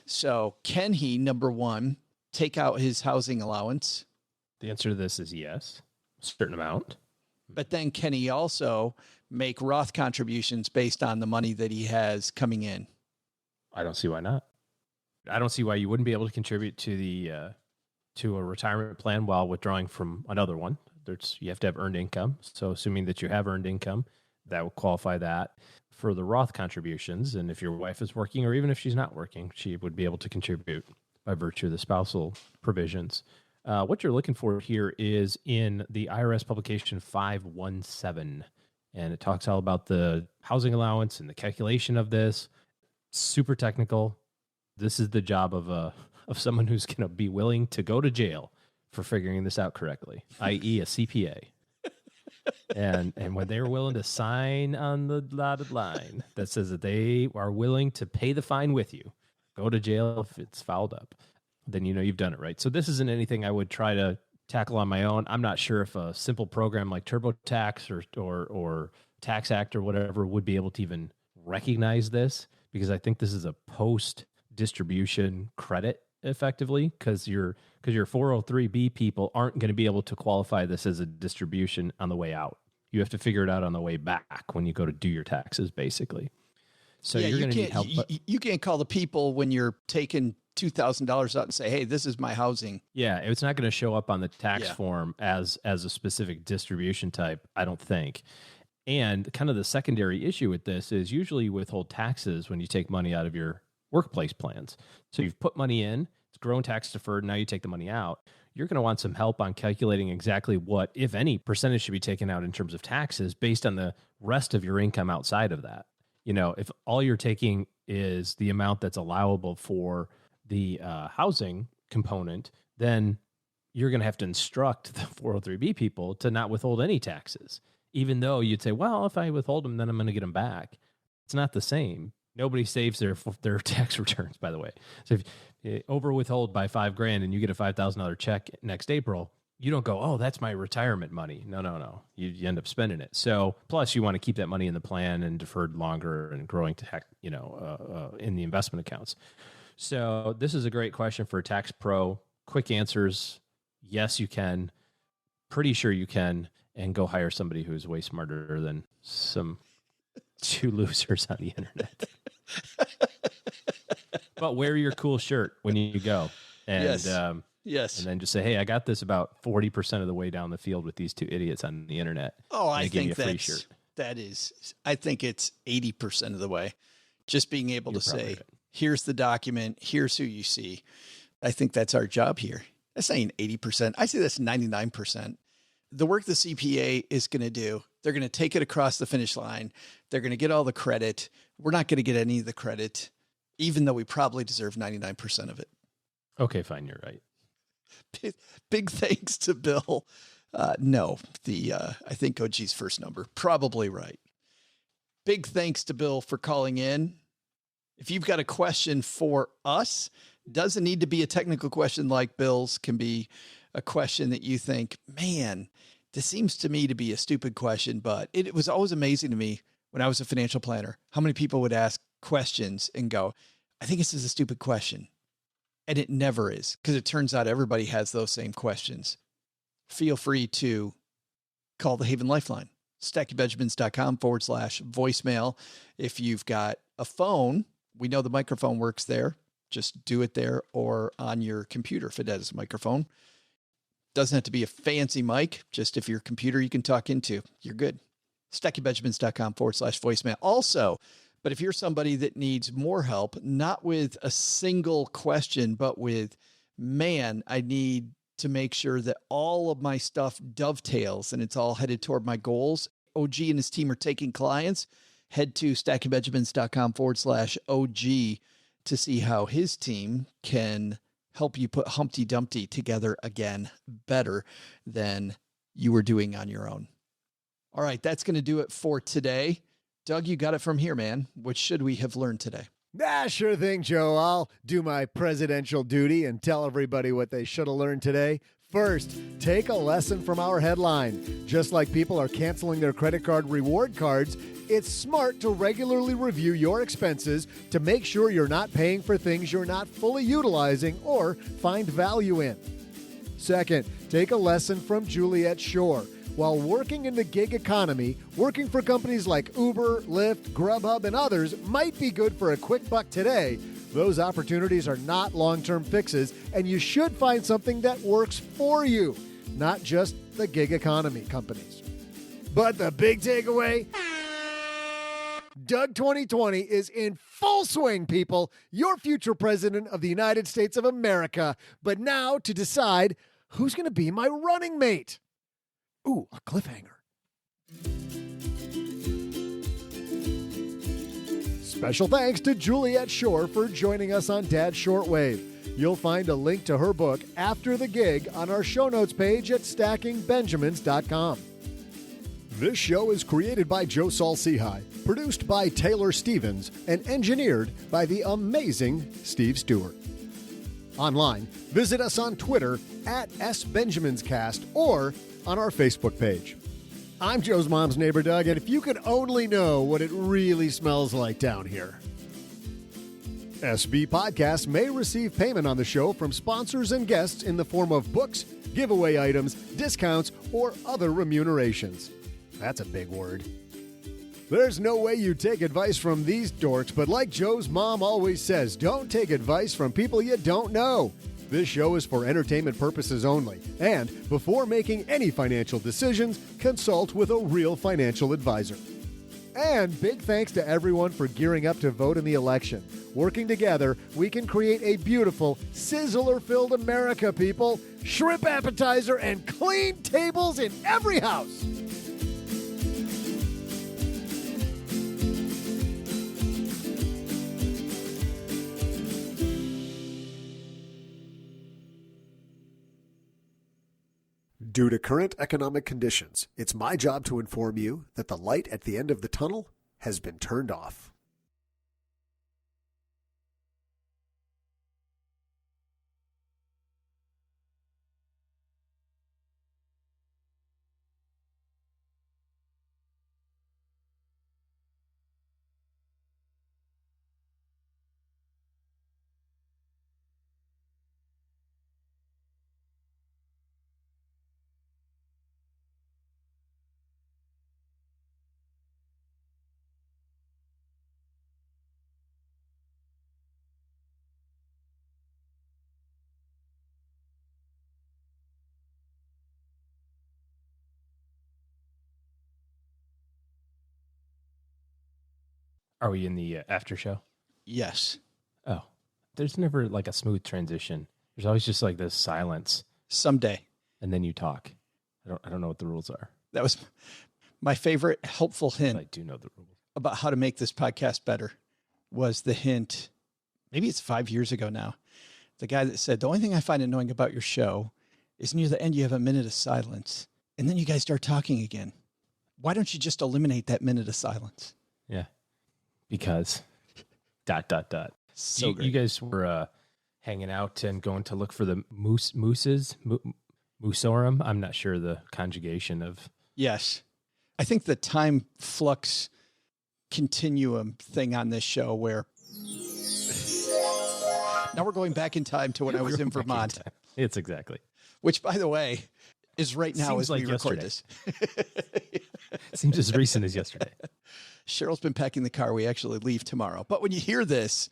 So can he, number one, take out his housing allowance? The answer to this is yes, a certain amount. But then can he also make Roth contributions based on the money that he has coming in? I don't see why not. I don't see why you wouldn't be able to contribute to the to a retirement plan while withdrawing from another one. You have to have earned income. So assuming that you have earned income, that will qualify that. For the Roth contributions, and if your wife is working or even if she's not working, she would be able to contribute by virtue of the spousal provisions. What you're looking for here is in the IRS publication 517, and it talks all about the housing allowance and the calculation of this. Super technical. This is the job of someone who's going to be willing to go to jail for figuring this out correctly, i.e. a CPA. And when they're willing to sign on the dotted line that says that they are willing to pay the fine with you, go to jail if it's fouled up, then you know you've done it right. So this isn't anything I would try to tackle on my own. I'm not sure if a simple program like TurboTax or Tax Act or whatever would be able to even recognize this, because I think this is a post-distribution credit effectively, because your 403B people aren't going to be able to qualify this as a distribution on the way out. You have to figure it out on the way back when you go to do your taxes, basically. So yeah, you're going to need help. You can't call the people when you're taking $2,000 out and say, hey, this is my housing. Yeah, it's not going to show up on the tax form as a specific distribution type, I don't think. And kind of the secondary issue with this is usually you withhold taxes when you take money out of your workplace plans. So you've put money in, it's grown tax deferred, now you take the money out. You're going to want some help on calculating exactly what, if any, percentage should be taken out in terms of taxes based on the rest of your income outside of that. You know, if all you're taking is the amount that's allowable for the housing component, then you're going to have to instruct the 403B people to not withhold any taxes, even though you'd say, well, if I withhold them, then I'm going to get them back. It's not the same. Nobody saves their tax returns, by the way. So if you over withhold by $5,000 and you get a $5,000 check next April, you don't go, oh, that's my retirement money. No. You end up spending it. So plus you want to keep that money in the plan and deferred longer and growing in the investment accounts. So this is a great question for a tax pro. Quick answers. Yes, you can. Pretty sure you can. And go hire somebody who's way smarter than some two losers on the internet. But wear your cool shirt when you go. And, yes. And then just say, hey, I got this about 40% of the way down the field with these two idiots on the internet. Oh, I think I think it's 80% of the way. Just being able to say, right. Here's the document. Here's who you see. I think that's our job here. That's saying 80%. I say that's 99%. The work the CPA is going to do, they're going to take it across the finish line. They're going to get all the credit. We're not going to get any of the credit, even though we probably deserve 99% of it. Okay, fine. You're right. Big thanks to Bill. I think OG's first number, probably right. Big thanks to Bill for calling in. If you've got a question for us, doesn't need to be a technical question like Bill's, can be a question that you think, man, this seems to me to be a stupid question, but it was always amazing to me when I was a financial planner, how many people would ask questions and go, I think this is a stupid question. And it never is, because it turns out everybody has those same questions. Feel free to call the Haven Lifeline, StackyBenjamins.com/voicemail. If you've got a phone, we know the microphone works there. Just do it there or on your computer if it has a microphone. Doesn't have to be a fancy mic. Just if your computer you can talk into, you're good. StackyBenjamins.com/voicemail. Also, but if you're somebody that needs more help, not with a single question, but with, man, I need to make sure that all of my stuff dovetails and it's all headed toward my goals. OG and his team are taking clients. Head to StackyBenjamins.com/OG to see how his team can help you put Humpty Dumpty together again better than you were doing on your own. All right, that's going to do it for today. Doug, you got it from here, man. What should we have learned today? Sure thing, Joe. I'll do my presidential duty and tell everybody what they should have learned today. First, take a lesson from our headline. Just like people are canceling their credit card reward cards, it's smart to regularly review your expenses to make sure you're not paying for things you're not fully utilizing or find value in. Second, take a lesson from Juliet Schor. While working in the gig economy, working for companies like Uber, Lyft, Grubhub, and others might be good for a quick buck today. Those opportunities are not long-term fixes, and you should find something that works for you. not just the gig economy companies. But the big takeaway, Doug 2020 is in full swing, people. Your future president of the United States of America. But now to decide who's going to be my running mate. Ooh, a cliffhanger. Special thanks to Juliet Schor for joining us on Dad's Shortwave. You'll find a link to her book, After the Gig, on our show notes page at stackingbenjamins.com. This show is created by Joe Saul-Sehy, produced by Taylor Stevens, and engineered by the amazing Steve Stewart. Online, visit us on Twitter at SBenjaminsCast or on our Facebook page. I'm Joe's mom's neighbor, Doug, and if you could only know what it really smells like down here. SB Podcasts may receive payment on the show from sponsors and guests in the form of books, giveaway items, discounts, or other remunerations. That's a big word. There's no way you take advice from these dorks, but like Joe's mom always says, don't take advice from people you don't know. This show is for entertainment purposes only, and before making any financial decisions, consult with a real financial advisor. And big thanks to everyone for gearing up to vote in the election. Working together, we can create a beautiful, sizzler-filled America, people. Shrimp appetizer and clean tables in every house. Due to current economic conditions, it's my job to inform you that the light at the end of the tunnel has been turned off. Are we in the after show? Yes. Oh, there's never like a smooth transition. There's always just like this silence, Someday. and then you talk. I don't know what the rules are. That was my favorite helpful But hint I do know the rules. about how to make this podcast better was the hint. Maybe it's 5 years ago now. The guy that said, the only thing I find annoying about your show is near the end, you have a minute of silence and then you guys start talking again. Why don't you just eliminate that minute of silence? Yeah, because ... So you great. guys were hanging out and going to look for the moosorum. I'm not sure the conjugation of. Yes. I think the time flux continuum thing on this show where now we're going back in time to when I was in Vermont, It's exactly. which by the way is right now Seems as like we record yesterday. this. Seems as recent as yesterday. Cheryl's been packing the car. We actually leave tomorrow. But when you hear this,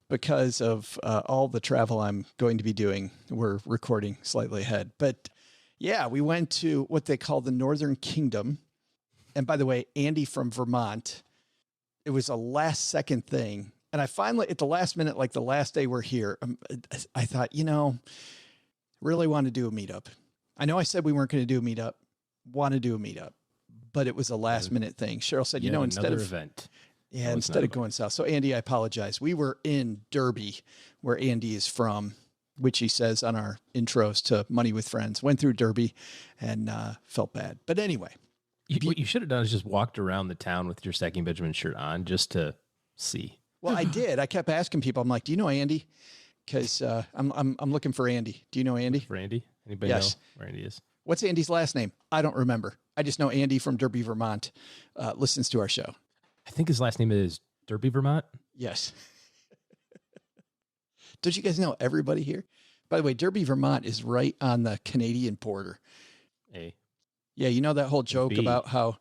because of all the travel I'm going to be doing, we're recording slightly ahead. But yeah, we went to what they call the Northern Kingdom. And by the way, Andy from Vermont, it was a last second thing. And I finally, at the last minute, like the last day we're here, I thought, really want to do a meetup. I know I said we weren't going to do a meetup, want to do a meetup, but it was a last minute thing. Cheryl said, Yet instead another of event. Yeah, That was instead not of going south. So, Andy, I apologize. We were in Derby, where Andy is from, which he says on our intros to Money with Friends. Went through Derby and felt bad. But anyway. What you should have done is just walked around the town with your Stacking Benjamin shirt on just to see. Well, I did. I kept asking people. I'm like, do you know Andy? Because I'm looking for Andy. Do you know Andy? For Andy? Anybody Yes. know where Andy is? What's Andy's last name? I don't remember. I just know Andy from Derby, Vermont, listens to our show. I think his last name is Derby, Vermont. Yes. Don't you guys know everybody here? By the way, Derby, Vermont is right on the Canadian border. A. Yeah, you know that whole joke B. about how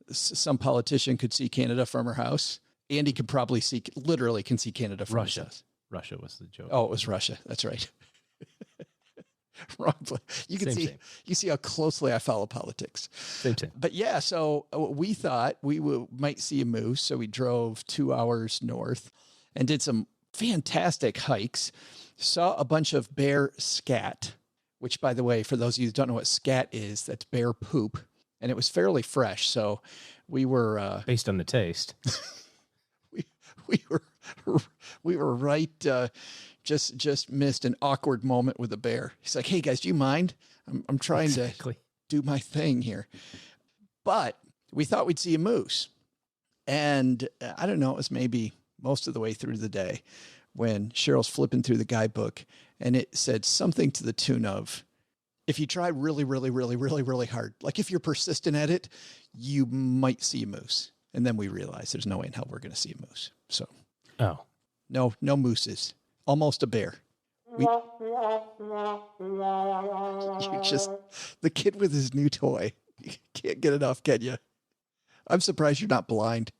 some politician could see Canada from her house? Andy could probably literally can see Canada from his Russia. house. Russia was the joke. Oh, it was Russia. That's right. Wrong. You can Same. You see how closely I follow politics. Same. But yeah, so we thought we might see a moose. So we drove 2 hours north and did some fantastic hikes. Saw a bunch of bear scat, which, by the way, for those of you who don't know what scat is, that's bear poop. And it was fairly fresh. So we were Based on the taste. we were right. Just missed an awkward moment with a bear. He's like, "Hey guys, do you mind? I'm trying to do my thing here." But we thought we'd see a moose, and I don't know. It was maybe most of the way through the day when Cheryl's flipping through the guidebook, and it said something to the tune of, "If you try really, really, really, really, really hard, like if you're persistent at it, you might see a moose." And then we realized there's no way in hell we're going to see a moose. So, no mooses. Almost a bear. The kid with his new toy. You can't get enough, can you? I'm surprised you're not blind.